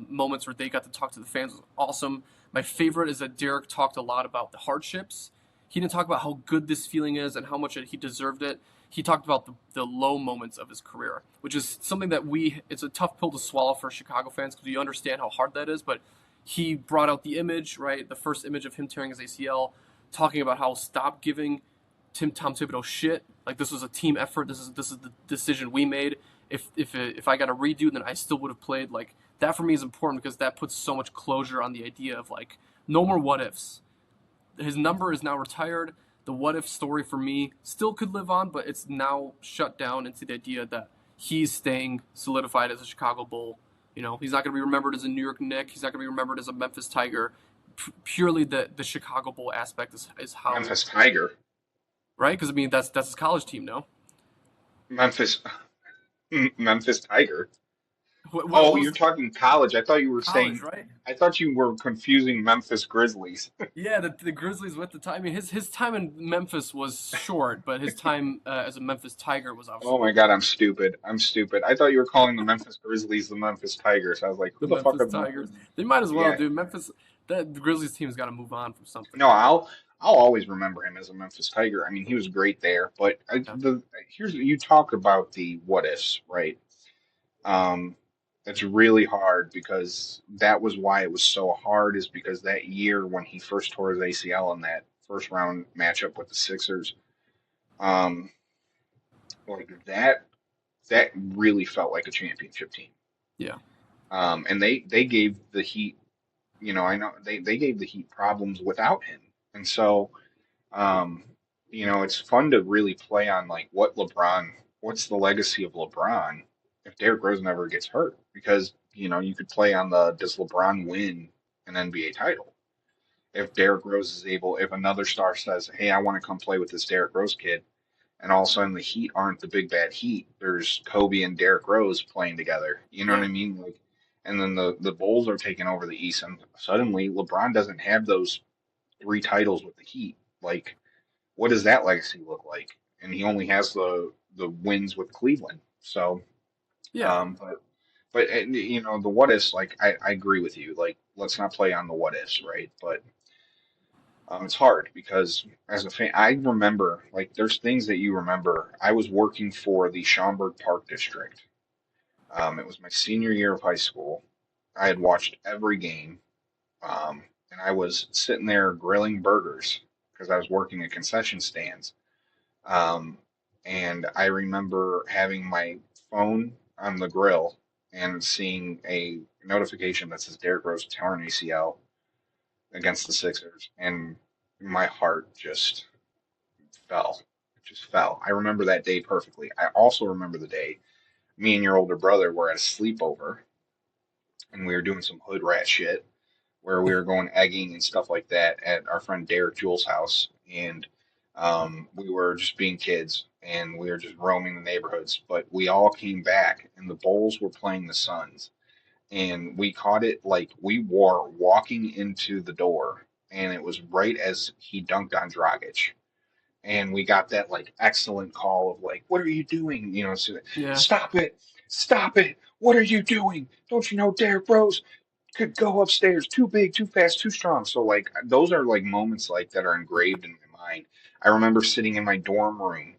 moments where they got to talk to the fans was awesome. My favorite is that Derek talked a lot about the hardships. He didn't talk about how good this feeling is and how much he deserved it. He talked about the low moments of his career, which is something that it's a tough pill to swallow for Chicago fans because you understand how hard that is. But he brought out the image, right? The first image of him tearing his ACL, talking about how stop giving Tom Thibodeau shit. Like this was a team effort. This is the decision we made. If I got to redo, then I still would have played. Like that for me is important because that puts so much closure on the idea of like no more what ifs. His number is now retired. The what if story for me still could live on, but it's now shut down into the idea that he's staying solidified as a Chicago Bull. He's not going to be remembered as a New York Knick. He's not going to be remembered as a Memphis Tiger. Purely the Chicago Bull aspect is how Memphis Tiger, right? Because I mean that's his college team, no? Memphis, Memphis Tiger. What Oh, was you're talking college. I thought you were college, saying. right? I thought you were confusing Memphis Grizzlies. Yeah, the Grizzlies with the time. I mean, his time in Memphis was short, but his time as a Memphis Tiger was Oh obviously my God, I'm stupid. I'm stupid. I thought you were calling the Memphis Grizzlies the Memphis Tigers. I was like, who the the fuck Memphis are the Memphis? Tigers. They might as well, Yeah, dude. The Grizzlies team's got to move on from something, no, man. I'll always remember him as a Memphis Tiger. I mean, he was great there. But Yeah, here's you talk about the what ifs, right? Um, it's really hard because that was why it was so hard. Is because that year when he first tore his ACL in that first round matchup with the Sixers, um, like that really felt like a championship team. yeah, And they gave the Heat, I know they gave the Heat problems without him. And so, um, it's fun to really play on like what's the legacy of LeBron if Derrick Rose never gets hurt? Because, you could play on does LeBron win an NBA title? If Derrick Rose is able, if another star says, hey, I want to come play with this Derrick Rose kid, and all of a sudden the Heat aren't the big bad Heat. There's Kobe and Derrick Rose playing together. You know what yeah, I mean? Like, and then the Bulls are taking over the East, and suddenly LeBron doesn't have those three titles with the Heat. Like, what does that legacy look like? And he only has the wins with Cleveland. So, yeah, but the what ifs. Like, I agree with you. Like, let's not play on the what ifs, right? But it's hard because as a fan, I remember like there's things that you remember. I was working for the Schaumburg Park District. It was my senior year of high school. I had watched every game, and I was sitting there grilling burgers because I was working at concession stands. Um, and I remember having my phone on the grill and seeing a notification that says Derrick Rose torn ACL against the Sixers, and my heart just fell. It just fell. I remember that day perfectly. I also remember the day me and your older brother were at a sleepover and we were doing some hood rat shit where we were going egging and stuff like that at our friend Derek Jules' house. And we were just being kids and we were just roaming the neighborhoods. But we all came back and the Bulls were playing the Suns. And we caught it like we were walking into the door and it was right as he dunked on Dragic and we got that like excellent call of like, "What are you doing?" So, yeah, stop it, stop it! What are you doing? Don't you know Derrick Rose could go upstairs? Too big, too fast, too strong. So like those are like moments like that are engraved in my mind. I remember sitting in my dorm room,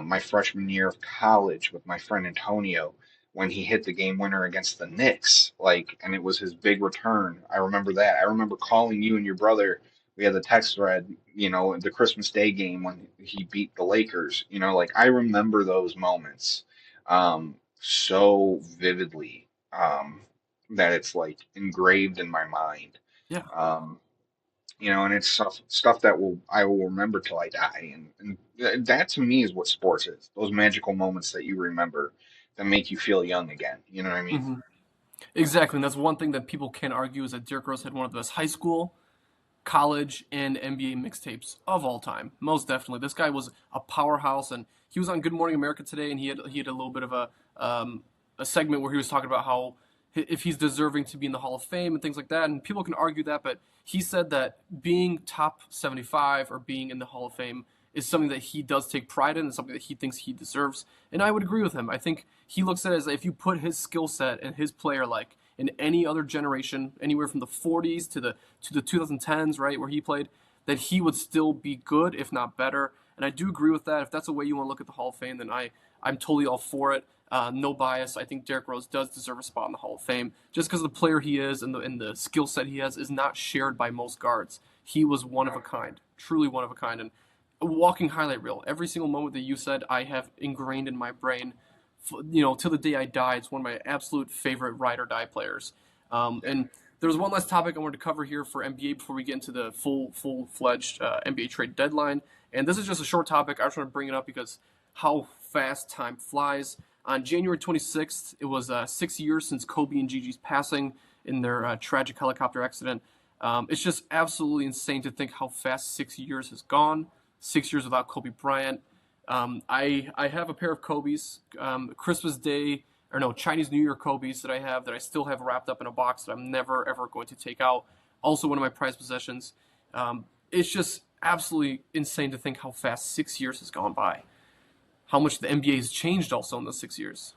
my freshman year of college with my friend Antonio when he hit the game winner against the Knicks, like, and it was his big return. I remember that. I remember calling you and your brother. We had the text thread, the Christmas Day game when he beat the Lakers. Like I remember those moments so vividly that it's like engraved in my mind. Yeah. Um, and it's stuff that I will remember till I die, and that to me is what sports is. Those magical moments that you remember that make you feel young again. You know what I mean? Hmm. Exactly. And that's one thing that people can argue is that Derrick Rose had one of the best high school, college, and NBA mixtapes of all time. Most definitely. This guy was a powerhouse, and he was on Good Morning America today, and he had a little bit of a segment where he was talking about how if he's deserving to be in the Hall of Fame and things like that. And people can argue that, but he said that being top 75 or being in the Hall of Fame is something that he does take pride in and something that he thinks he deserves. And I would agree with him. I think he looks at it as if you put his skill set and his player like in any other generation, anywhere from the 40s to the 2010s, right, where he played, that he would still be good, if not better. And I do agree with that. If that's a way you want to look at the Hall of Fame, then I'm totally all for it. No bias. I think Derrick Rose does deserve a spot in the Hall of Fame just because the player he is and the skill set he has is not shared by most guards. He was one of a kind, truly one of a kind, and a walking highlight reel. Every single moment that you said, I have ingrained in my brain. Till the day I die, it's one of my absolute favorite ride or die players. And there was one last topic I wanted to cover here for NBA before we get into the full fledged NBA trade deadline. And this is just a short topic. I just want to bring it up because how fast time flies. On January 26th, it was 6 years since Kobe and Gigi's passing in their tragic helicopter accident. It's just absolutely insane to think how fast 6 years has gone. 6 years without Kobe Bryant. I have a pair of Kobe's, Christmas Day, or no, Chinese New Year Kobe's that I have that I still have wrapped up in a box that I'm never ever going to take out. Also, one of my prized possessions. It's just absolutely insane to think how fast 6 years has gone by. How much the NBA has changed also in those 6 years.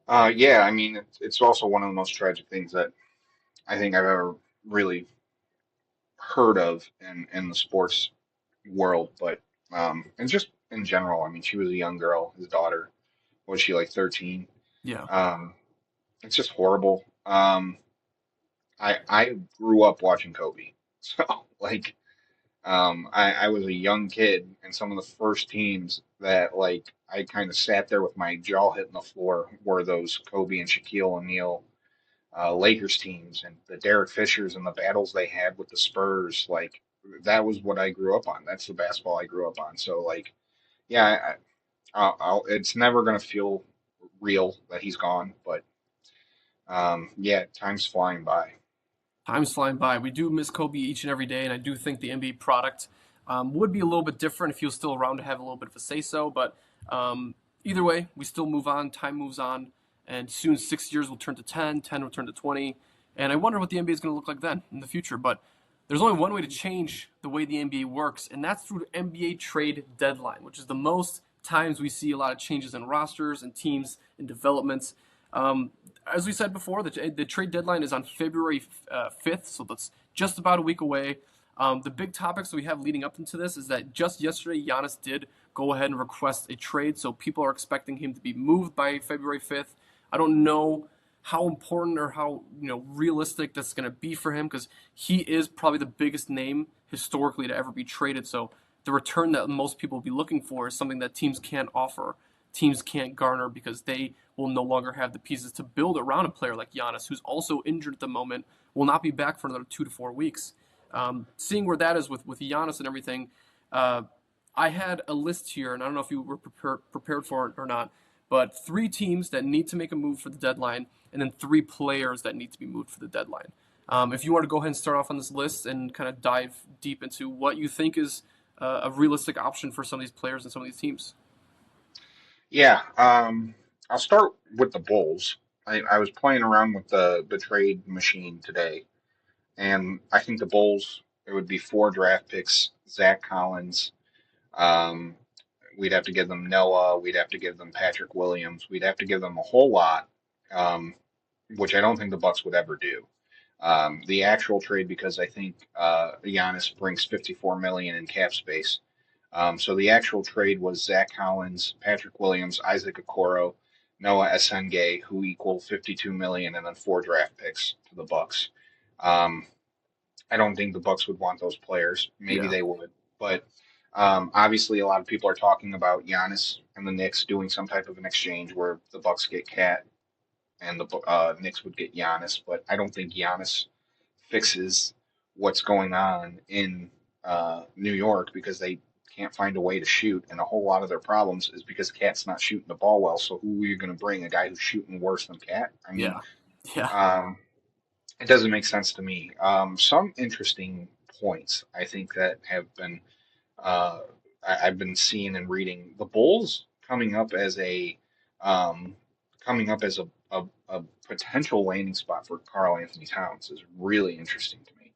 Yeah, I mean, it's also one of the most tragic things that I think I've ever really heard of in the sports world, but and just in general. I mean, she was a young girl, his daughter. Was she like 13? Yeah. Um, it's just horrible. I grew up watching Kobe, so like I was a young kid, and some of the first teams that like I kind of sat there with my jaw hitting the floor were those Kobe and Shaquille O'Neal Lakers teams and the Derek Fishers and the battles they had with the Spurs. Like that was what I grew up on. That's the basketball I grew up on. So like, yeah, it's never gonna feel real that he's gone, but yeah, time's flying by. Time's flying by. We do miss Kobe each and every day, and I do think the NBA product would be a little bit different if he was still around to have a little bit of a say so. But either way, we still move on. Time moves on, and soon 6 years will turn to 10, 10 will turn to 20. And I wonder what the NBA is going to look like then in the future. But there's only one way to change the way the NBA works, and that's through the NBA trade deadline, which is the most times we see a lot of changes in rosters and teams and developments. Um, as we said before, the trade deadline is on February 5th, so that's just about a week away. The big topics that we have leading up into this is that just yesterday, Giannis did go ahead and request a trade, so people are expecting him to be moved by February 5th. I don't know how important or how realistic that's going to be for him because he is probably the biggest name historically to ever be traded. So the return that most people will be looking for is something that teams can't offer, teams can't garner because they will no longer have the pieces to build around a player like Giannis, who's also injured at the moment, will not be back for another 2 to 4 weeks. Seeing where that is with Giannis and everything, uh, I had a list here, and I don't know if you were prepared for it or not, but 3 teams that need to make a move for the deadline, and then 3 players that need to be moved for the deadline. If you want to go ahead and start off on this list and kind of dive deep into what you think is a realistic option for some of these players and some of these teams. Yeah, I'll start with the Bulls. I was playing around with the trade machine today, and I think the Bulls, it would be 4 draft picks, Zach Collins. Um, we'd have to give them Noah. We'd have to give them Patrick Williams. We'd have to give them a whole lot, um, which I don't think the Bucks would ever do. The actual trade, because I think Giannis brings 54 million in cap space. So the actual trade was Zach Collins, Patrick Williams, Isaac Okoro, Noah Esengay, who equal 52 million, and then 4 draft picks to the Bucks. Um, I don't think the Bucks would want those players. Maybe Yeah. they would, but obviously, a lot of people are talking about Giannis and the Knicks doing some type of an exchange where the Bucks get Cat and the Knicks would get Giannis. But I don't think Giannis fixes what's going on in New York because they can't find a way to shoot, and a whole lot of their problems is because Cat's not shooting the ball well. So who are you going to bring? A guy who's shooting worse than Cat? I mean, Yeah. Yeah. um, it doesn't make sense to me. Some interesting points I think that have been uh, I've been seeing and reading. The Bulls um, coming up as a potential landing spot for Karl Anthony Towns is really interesting to me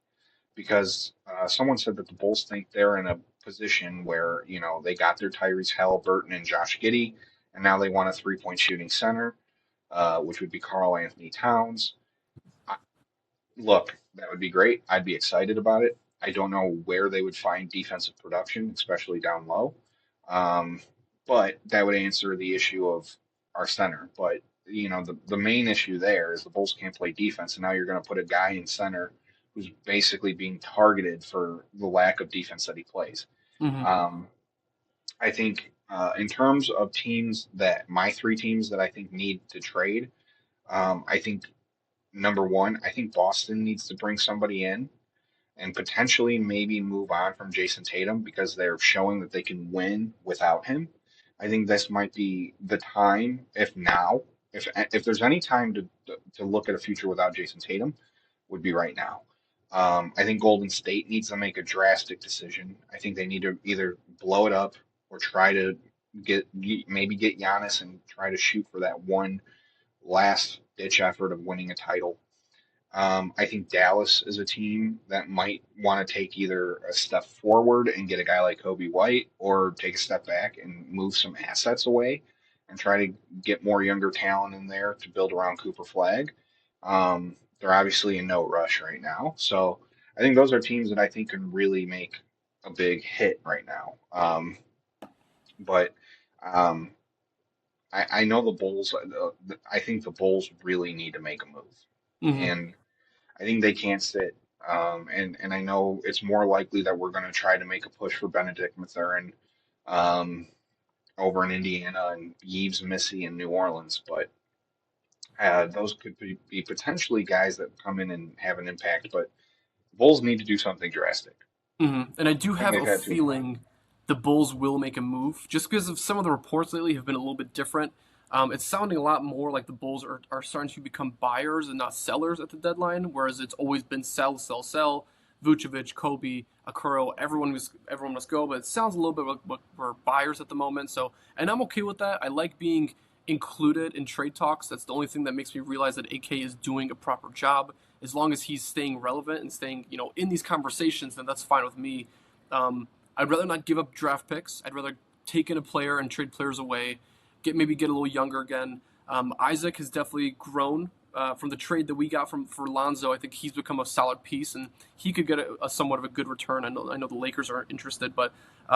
because someone said that the Bulls think they're in a position where they got their Tyrese Halliburton and Josh Giddey, and now they want a 3-point shooting center, which would be Karl Anthony Towns. Look, that would be great. I'd be excited about it. I don't know where they would find defensive production, especially down low. Um, but that would answer the issue of our center. But the main issue there is the Bulls can't play defense, and now you're going to put a guy in center who's basically being targeted for the lack of defense that he plays. Hmm. Um, I think in terms of teams that my 3 teams that I think need to trade, I think number one, I think Boston needs to bring somebody in and potentially maybe move on from Jason Tatum because they're showing that they can win without him. I think this might be the time, if now, if there's any time to look at a future without Jason Tatum, would be right now. I think Golden State needs to make a drastic decision. I think they need to either blow it up or try to maybe get Giannis and try to shoot for that one last ditch effort of winning a title. I think Dallas is a team that might want to take either a step forward and get a guy like Kobe White or take a step back and move some assets away and try to get more younger talent in there to build around Cooper Flag. They're obviously in no rush right now. So I think those are teams that I think can really make a big hit right now. But um, I know the Bulls, I think the Bulls really need to make a move. Hmm. And I think they can't sit. And I know it's more likely that we're going to try to make a push for Benedict Mathurin um, over in Indiana and Yves Missy in New Orleans, but those could be potentially guys that come in and have an impact. But the Bulls need to do something drastic. And I do I think have they've a had too much. feeling the Bulls will make a move just because of some of the reports lately have been a little bit different. It's sounding a lot more like the Bulls are starting to become buyers and not sellers at the deadline, whereas it's always been sell, sell, sell. Vucevic, Kobe, Akuro, everyone must go, but it sounds a little bit like we're buyers at the moment. So, and I'm okay with that. I like being included in trade talks. That's the only thing that makes me realize that AK is doing a proper job. As long as he's staying relevant and staying, in these conversations, then that's fine with me. I'd rather not give up draft picks. I'd rather take in a player and trade players away, maybe get a little younger again. Isaac has definitely grown from the trade that we got for Lonzo. I think he's become a solid piece, and he could get a somewhat of a good return. I know the Lakers are interested, but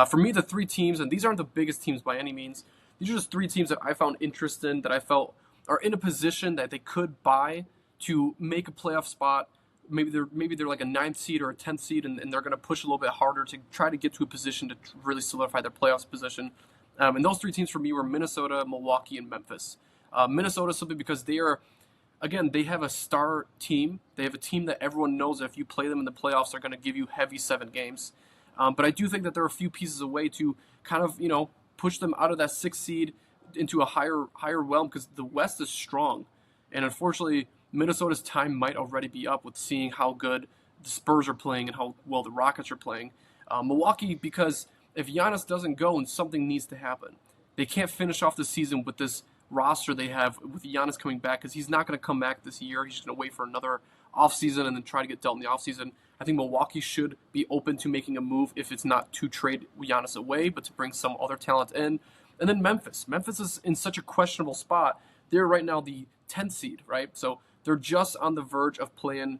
for me, the 3 teams, and these aren't the biggest teams by any means. These are just 3 teams that I found interest in that I felt are in a position that they could buy to make a playoff spot. Maybe they're like a 9th seed or a 10th seed, and they're going to push a little bit harder to try to get to a position to really solidify their playoffs position. And those 3 teams for me were Minnesota, Milwaukee, and Memphis. Minnesota simply because they are, again, they have a star team. They have a team that everyone knows that if you play them in the playoffs, they're going to give you heavy 7 games. But I do think that there are a few pieces away to kind of push them out of that 6th seed into a higher realm because the West is strong, and unfortunately Minnesota's time might already be up with seeing how good the Spurs are playing and how well the Rockets are playing. Milwaukee, because if Giannis doesn't go and something needs to happen, they can't finish off the season with this roster they have with Giannis coming back because he's not going to come back this year. He's going to wait for another offseason and then try to get dealt in the offseason. I think Milwaukee should be open to making a move if it's not to trade Giannis away, but to bring some other talent in. And then Memphis. Memphis is in such a questionable spot. They're right now the 10th seed, right? So they're just on the verge of playing.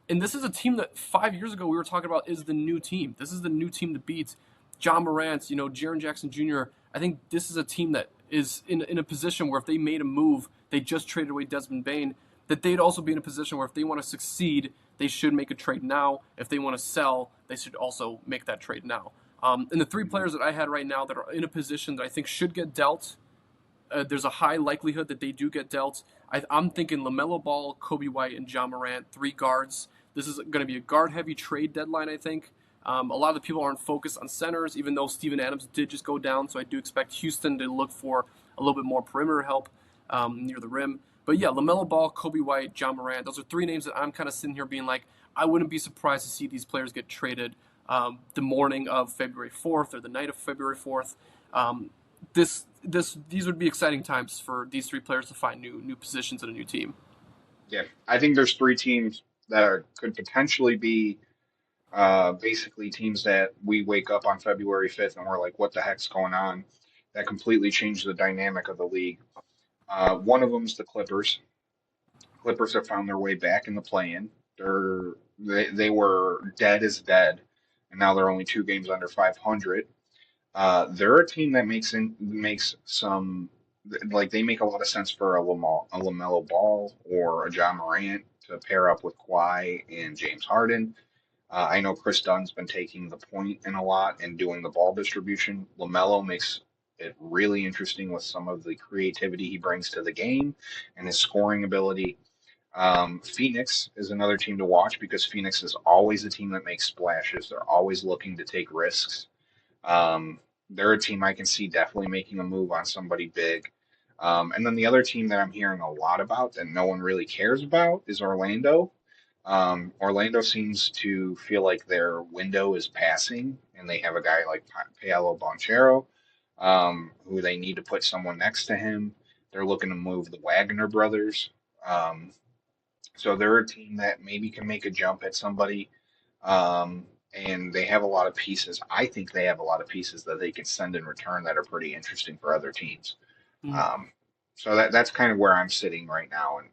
And this is a team that 5 years ago we were talking about is the new team. This is the new team to beat. John Morant, Jaren Jackson Jr. I think this is a team that is in a position where if they made a move, they just traded away Desmond Bain, that they'd also be in a position where if they want to succeed, they should make a trade now. If they want to sell, they should also make that trade now. And the three players that I had right now that are in a position that I think should get dealt, there's a high likelihood that they do get dealt. I'm thinking LaMelo Ball, Kobe White, and John Morant, three guards. This is going to be a guard-heavy trade deadline, I think. A lot of the people aren't focused on centers, even though Steven Adams did just go down. So I do expect Houston to look for a little bit more perimeter help near the rim. But yeah, LaMelo Ball, Kobe White, John Morant, those are three names that I'm kind of sitting here being like, I wouldn't be surprised to see these players get traded the morning of February 4th or the night of February 4th. These would be exciting times for these three players to find new positions in a new team. Yeah, I think there's three teams that could potentially be basically teams that we wake up on February 5th and we're like, what the heck's going on? That completely changed the dynamic of the league. One of them is the Clippers. Clippers have found their way back in the play-in. They were dead as dead, and now they're only 2 games under 500. They're a team that makes some like they make a lot of sense for a Lamelo Ball or a John Morant to pair up with Kawhi and James Harden. I know Chris Dunn's been taking the point in a lot and doing the ball distribution. LaMelo makes it really interesting with some of the creativity he brings to the game and his scoring ability. Phoenix is another team to watch because Phoenix is always a team that makes splashes. They're always looking to take risks. They're a team I can see definitely making a move on somebody big. And then the other team that I'm hearing a lot about that no one really cares about is Orlando. Orlando seems to feel like their window is passing, and they have a guy like Paolo Banchero, who they need to put someone next to him. They're looking to move the Wagner brothers. Um, so they're a team that maybe can make a jump at somebody. And they have a lot of pieces. I think they have a lot of pieces that they can send in return that are pretty interesting for other teams. Mm. Um, so that's kind of where I'm sitting right now. And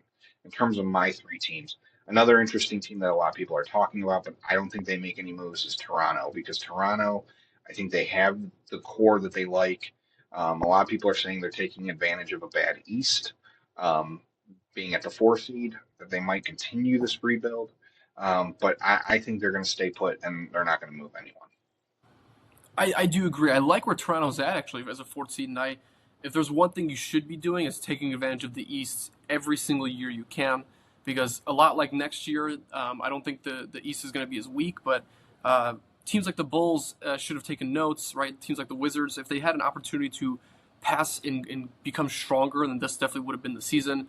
in terms of my three teams, another interesting team that a lot of people are talking about, but I don't think they make any moves is Toronto because Toronto, I think they have the core that they like. A lot of people are saying they're taking advantage of a bad East, um, being at the 4 seed, that they might continue this rebuild. But I think they're going to stay put and they're not going to move anyone. I do agree. I like where Toronto's at actually as a fourth seed, and if there's one thing you should be doing is taking advantage of the East every single year you can, because a lot like next year, I don't think the East is going to be as weak, but teams like the Bulls should have taken notes, right? Teams like the Wizards, if they had an opportunity to pass and become stronger, then this definitely would have been the season.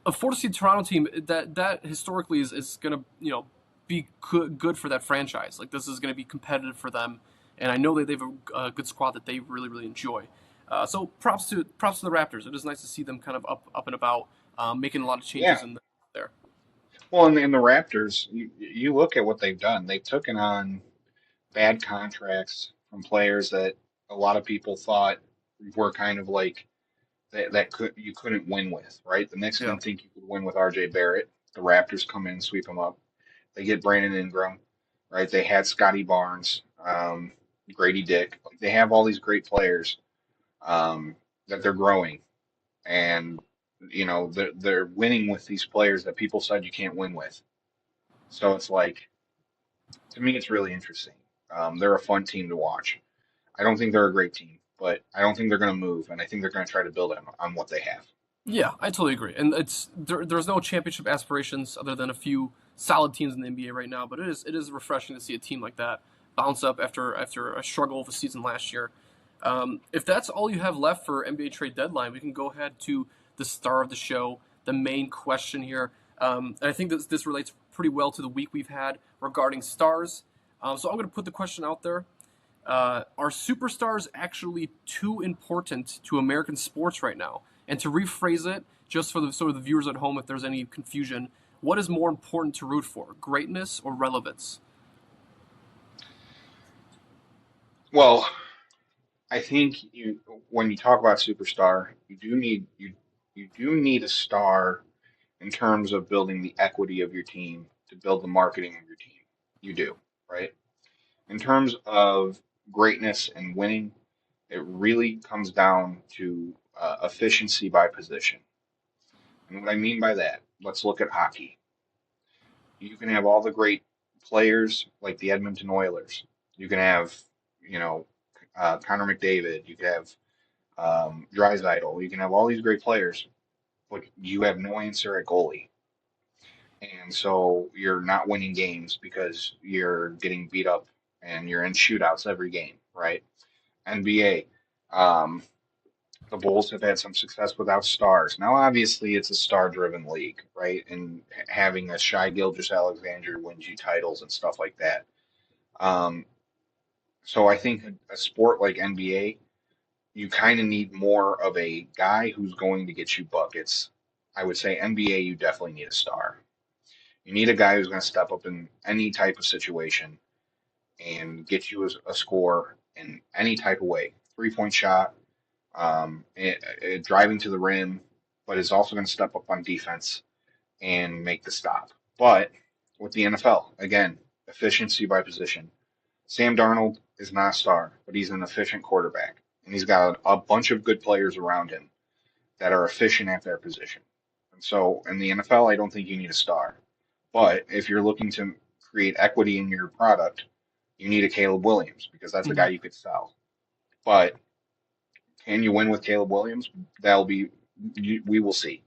A fourth seed Toronto team that historically is going to be good for that franchise. Like this is going to be competitive for them, and I know that they have a good squad that they really enjoy. So props to the Raptors. It is nice to see them kind of up and about, making a lot of changes Yeah. in there. Well, in the Raptors, you look at what they've done. They've taken on bad contracts from players that a lot of people thought were kind of like that you couldn't win with, right? The Knicks Yeah, didn't think you could win with R.J. Barrett. The Raptors come in and sweep them up. They get Brandon Ingram, right? They had Scotty Barnes, Grady Dick. Like, they have all these great players that they're growing, and they're winning with these players that people said you can't win with. So it's like to me, it's really interesting. They're a fun team to watch. I don't think they're a great team, but I don't think they're going to move, and I think they're going to try to build on what they have. yeah, I totally agree. And there's no championship aspirations other than a few solid teams in the NBA right now. But it is refreshing to see a team like that bounce up after a struggle of a season last year. If that's all you have left for NBA trade deadline, we can go ahead to the star of the show, the main question here. And I think this relates pretty well to the week we've had regarding stars. So I'm going to put the question out there. Are superstars actually too important to American sports right now? And to rephrase it, just for the sort of the viewers at home, if there's any confusion, what is more important to root for, greatness or relevance? Well, I think when you talk about superstar, you do need a star in terms of building the equity of your team to build the marketing of your team. You do, right? In terms of greatness and winning, It really comes down to efficiency by position. And what I mean by that, let's look at hockey. You can have all the great players like the Edmonton Oilers. You can have, you know, Connor McDavid. You can have Drysdale. You can have all these great players, but you have no answer at goalie. And so you're not winning games because you're getting beat up and you're in shootouts every game, right? NBA, um, the Bulls have had some success without stars. Now, obviously, it's a star-driven league, right? And having a Shai Gilgeous-Alexander wins you titles and stuff like that. Um, so I think a sport like NBA, you kind of need more of a guy who's going to get you buckets. I would say NBA, you definitely need a star. You need a guy who's going to step up in any type of situation and get you a score in any type of way. 3-point shot, driving to the rim, but is also going to step up on defense and make the stop. But with the NFL, again, efficiency by position. Sam Darnold is not a star, but he's an efficient quarterback, and he's got a bunch of good players around him that are efficient at their position. And so in the NFL, I don't think you need a star. But if you're looking to create equity in your product, you need a Caleb Williams because that's a guy Mhm. you could sell. But can you win with Caleb Williams? That'll be we will see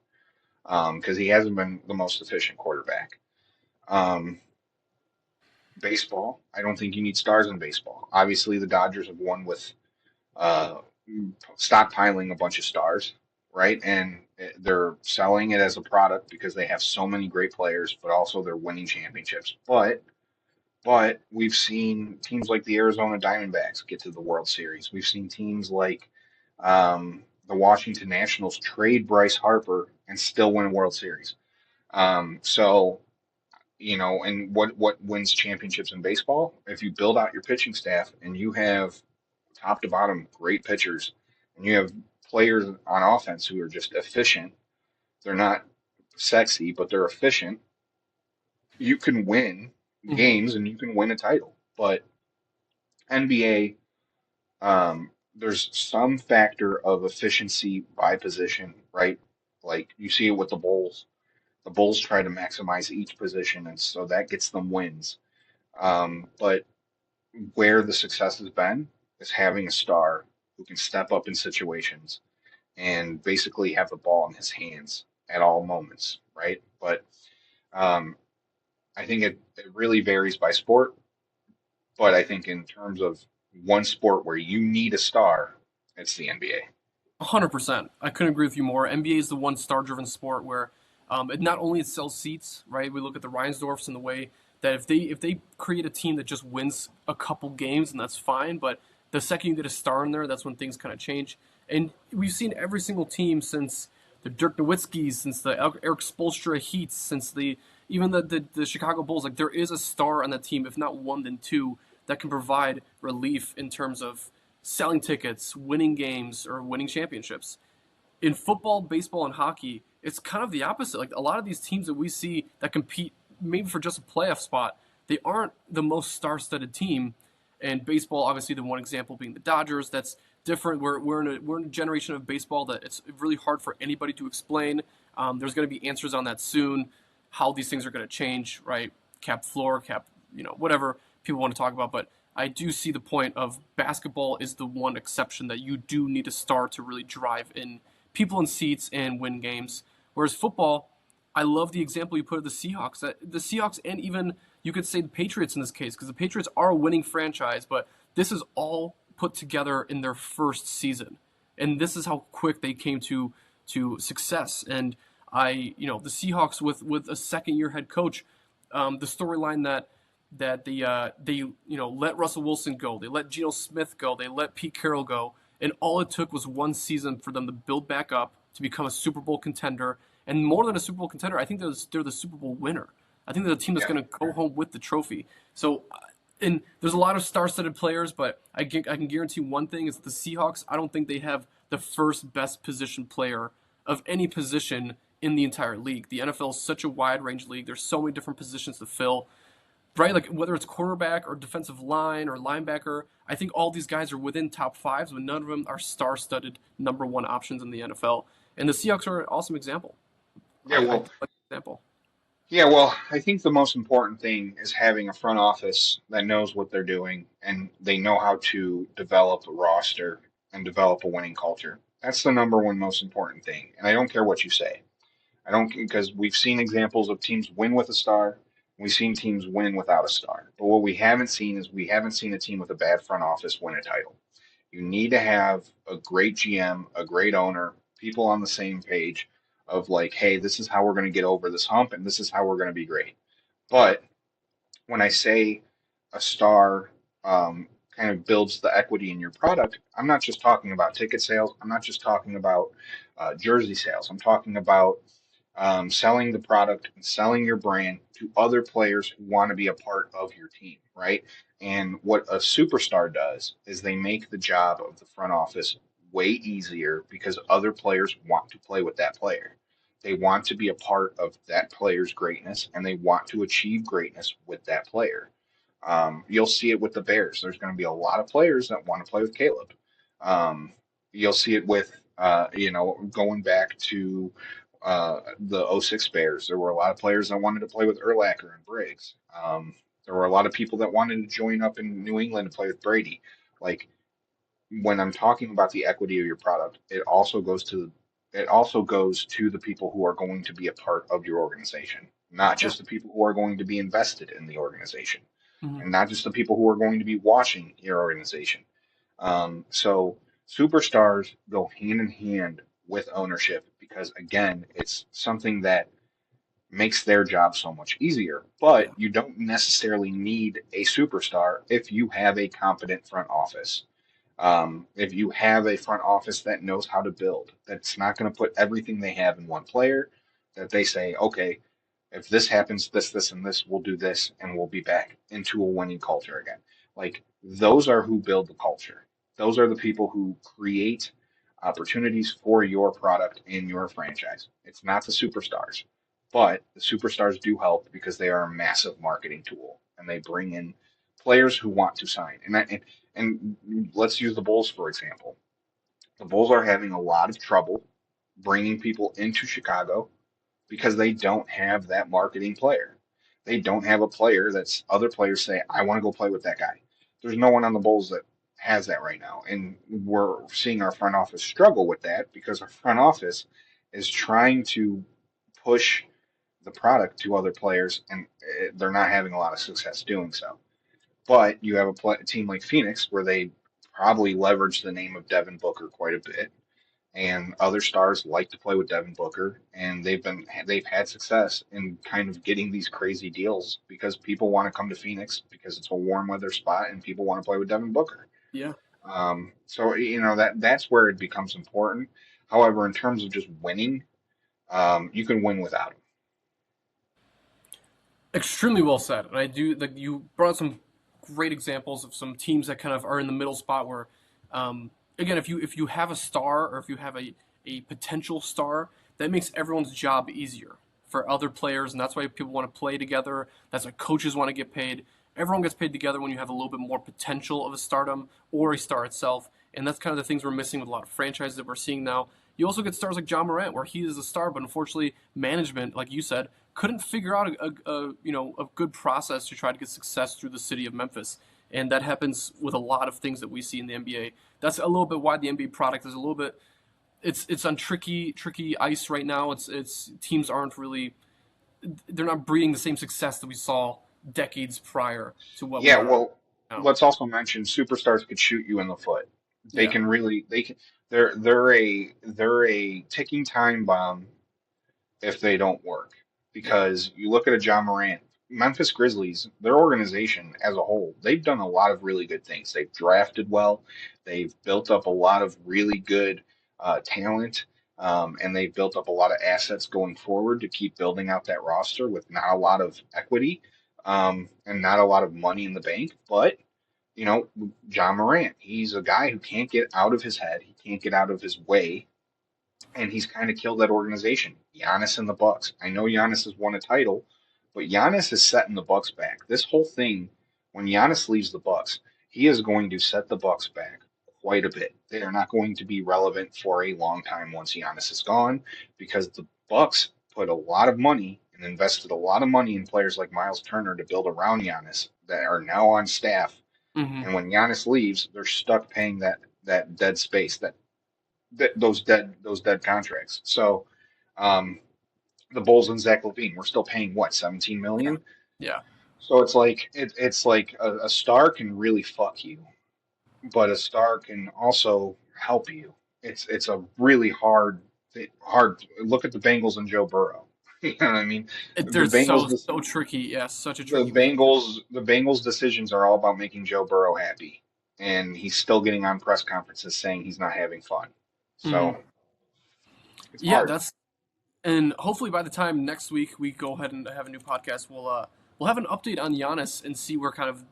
because he hasn't been the most efficient quarterback. Um, Baseball, I don't think you need stars in baseball. Obviously, the Dodgers have won with uh, stockpiling a bunch of stars, right? And they're selling it as a product because they have so many great players, but also they're winning championships. But we've seen teams like the Arizona Diamondbacks get to the World Series. We've seen teams like the Washington Nationals trade Bryce Harper and still win a World Series. So, and what wins championships in baseball? If you build out your pitching staff and you have top to bottom great pitchers, and you have players on offense who are just efficient. They're not sexy, but they're efficient. You can win Mhm. games and you can win a title. But NBA, there's some factor of efficiency by position, right? Like you see it with the Bulls. The Bulls try to maximize each position, and so that gets them wins. But where the success has been is having a star who can step up in situations and basically have the ball in his hands at all moments, right? But um, I think it really varies by sport. But I think in terms of one sport where you need a star, it's the NBA. 100%. I couldn't agree with you more. NBA is the one star-driven sport where it not only it sells seats, right? We look at the Reinsdorfs and the way that if they create a team that just wins a couple games, and that's fine. But the second you get a star in there, that's when things kind of change. And we've seen every single team since the Dirk Nowitzkis, since the Eric Spoelstra Heats, since the Chicago Bulls. Like there is a star on that team, if not one, then two, that can provide relief in terms of selling tickets, winning games, or winning championships. In football, baseball, and hockey, it's kind of the opposite. Like a lot of these teams that we see that compete maybe for just a playoff spot, they aren't the most star-studded team. And baseball, obviously, the one example being the Dodgers. That's different. We're in a generation of baseball that it's really hard for anybody to explain. There's going to be answers on that soon. How these things are going to change, right? Cap floor, cap, whatever people want to talk about. But I do see the point of basketball is the one exception that you do need a star to really drive in people in seats and win games. Whereas football, I love the example you put of the Seahawks. The Seahawks and even you could say the Patriots in this case, because the Patriots are a winning franchise, but this is all put together in their first season, and this is how quick they came to success. And the Seahawks with a second year head coach, the storyline that they let Russell Wilson go, they let Geno Smith go, they let Pete Carroll go, and all it took was one season for them to build back up to become a Super Bowl contender, and more than a Super Bowl contender, I think they're the Super Bowl winner. I think they're the team that's Yeah. going to go home with the trophy. So, and there's a lot of star-studded players, but I can guarantee one thing is the Seahawks. I don't think they have the first best position player of any position in the entire league. The NFL is such a wide range league. There's so many different positions to fill. right? Like whether it's quarterback or defensive line or linebacker, I think all these guys are within top fives, but none of them are star-studded number one options in the NFL. And the Seahawks are an awesome example. Yeah, I well, do like the example. I think the most important thing is having a front office that knows what they're doing and they know how to develop a roster and develop a winning culture. That's the number one most important thing. And I don't care what you say. I don't, because we've seen examples of teams win with a star. We've seen teams win without a star. But what we haven't seen is we haven't seen a team with a bad front office win a title. You need to have a great GM, a great owner, people on the same page of like, hey, this is how we're going to get over this hump and this is how we're going to be great. But when I say a star kind of builds the equity in your product, I'm not just talking about ticket sales. I'm not just talking about jersey sales. I'm talking about selling the product and selling your brand to other players who want to be a part of your team, right? And what a superstar does is they make the job of the front office way easier because other players want to play with that player. They want to be a part of that player's greatness and they want to achieve greatness with that player. You'll see it with the Bears. There's going to be a lot of players that want to play with Caleb. You'll see it with, going back to the '06 Bears. There were a lot of players that wanted to play with Urlacher and Briggs. There were a lot of people that wanted to join up in New England to play with Brady. Like when I'm talking about the equity of your product, it also goes to the people who are going to be a part of your organization, not Yeah. just the people who are going to be invested in the organization, Mhm. and not just the people who are going to be watching your organization. So superstars go hand in hand with ownership because again, it's something that makes their job so much easier. But Yeah. you don't necessarily need a superstar if you have a competent front office. If you have a front office that knows how to build, that's not going to put everything they have in one player, that they say, okay, if this happens, this, and this, we'll do this, and we'll be back into a winning culture again. Like, those are who build the culture. Those are the people who create opportunities for your product and your franchise. It's not the superstars, but the superstars do help because they are a massive marketing tool and they bring in players who want to sign. And let's use the Bulls for example. The Bulls are having a lot of trouble bringing people into Chicago because they don't have that marketing player. They don't have a player that's other players say, I want to go play with that guy. There's no one on the Bulls that has that right now. And we're seeing our front office struggle with that because our front office is trying to push the product to other players and they're not having a lot of success doing so. But you have a team like Phoenix where they probably leverage the name of Devin Booker quite a bit, and other stars like to play with Devin Booker, and they've had success in kind of getting these crazy deals because people want to come to Phoenix because it's a warm weather spot and people want to play with Devin Booker. Yeah. So that's where it becomes important. However, in terms of just winning, you can win without him. Extremely well said. And I do like you brought some great examples of some teams that kind of are in the middle spot where, again, if you have a star or if you have a potential star, that makes everyone's job easier for other players, and that's why people want to play together. That's why coaches want to get paid. Everyone gets paid together when you have a little bit more potential of a stardom or a star itself, and that's kind of the things we're missing with a lot of franchises that we're seeing now. You also get stars like John Morant, where he is a star, but unfortunately, management, like you said, couldn't figure out a good process to try to get success through the city of Memphis, and that happens with a lot of things that we see in the NBA. That's a little bit why the NBA product is a little bit it's on tricky ice right now. It's teams aren't really they're not breeding the same success that we saw decades prior to what we Yeah, are well, now. let's also mention superstars could shoot you in the foot. They Yeah, can really they can they're a ticking time bomb if they don't work. yeah, Because you look at a John Morant, Memphis Grizzlies, their organization as a whole, they've done a lot of really good things. They've drafted well, they've built up a lot of really good talent, and they've built up a lot of assets going forward to keep building out that roster with not a lot of equity and not a lot of money in the bank. But you know, John Morant, he's a guy who can't get out of his head. He can't get out of his way and he's kind of killed that organization. Giannis and the Bucks. I know Giannis has won a title, But Giannis is setting the Bucks back. This whole thing, when Giannis leaves the Bucks, he is going to set the Bucks back quite a bit. They are not going to be relevant for a long time once Giannis is gone because the Bucks put a lot of money and invested a lot of money in players like Miles Turner to build around Giannis that are now on staff. Hmm. And when Giannis leaves, they're stuck paying that dead space, those dead contracts. So um, the Bulls and Zach LaVine, we're still paying what, 17 Yeah. million? Yeah. So it's like a star can really fuck you, but a star can also help you. It's a really hard look at the Bengals and Joe Burrow. You know what I mean? The They're Bengals so tricky. Yeah, such a the tricky relationship. Bengals decisions are all about making Joe Burrow happy, and he's still getting on press conferences saying he's not having fun. Hmm. So it's Yeah, hard. that's and hopefully by the time next week we go ahead and have a new podcast, we'll have an update on Giannis and see where kind of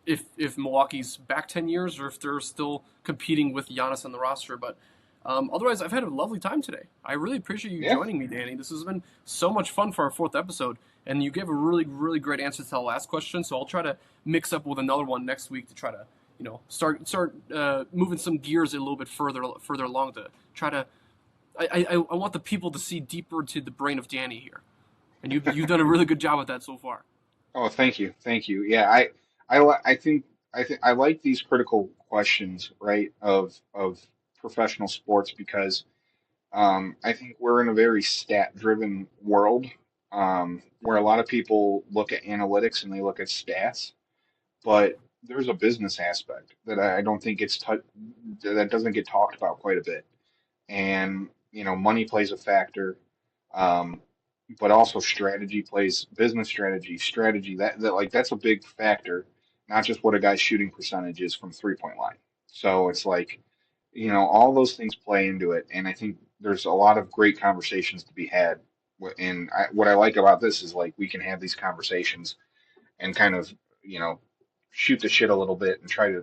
if Milwaukee's back 10 years or if they're still competing with Giannis on the roster. But otherwise, I've had a lovely time today. I really appreciate you Yeah. joining me, Danny. This has been so much fun for our fourth episode, and you gave a really great answer to the last question. So I'll try to mix up with another one next week to try to start moving some gears a little bit further along to try to. I want the people to see deeper into the brain of Danny here, and you've done a really good job with that so far. Oh, thank you. Yeah, I like these critical questions, right, of professional sports because I think we're in a very stat-driven world where a lot of people look at analytics and they look at stats, but there's a business aspect that I don't think that doesn't get talked about quite a bit. And money plays a factor, um, but also strategy plays business strategy that like that's a big factor, not just what a guy's shooting percentage is from 3-point line. So it's like all those things play into it, and I think there's a lot of great conversations to be had. And what I like about this is like we can have these conversations and kind of you know shoot the shit a little bit and try to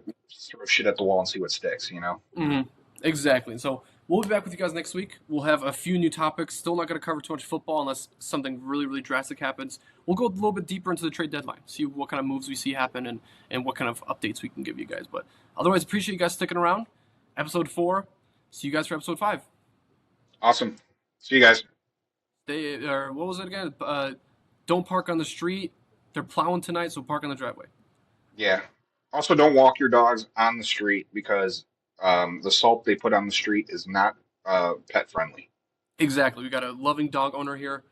throw shit at the wall and see what sticks. Hmm. Exactly. So we'll be back with you guys next week. We'll have a few new topics. Still not going to cover too much football unless something really drastic happens. We'll go a little bit deeper into the trade deadline, see what kind of moves we see happen and what kind of updates we can give you guys. But otherwise, appreciate you guys sticking around. Episode 4. See you guys for episode 5. Awesome. See you guys. Or what was it again? Don't park on the street. They're plowing tonight, so park on the driveway. Yeah. Also, don't walk your dogs on the street because the salt they put on the street is not pet friendly. Exactly. We got a loving dog owner here.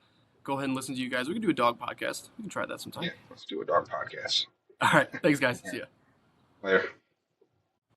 Go ahead and listen to you guys. We can do a dog podcast. We can try that sometime. Yeah, let's do a dog podcast. All right. Thanks, guys. Yeah. See ya. Later.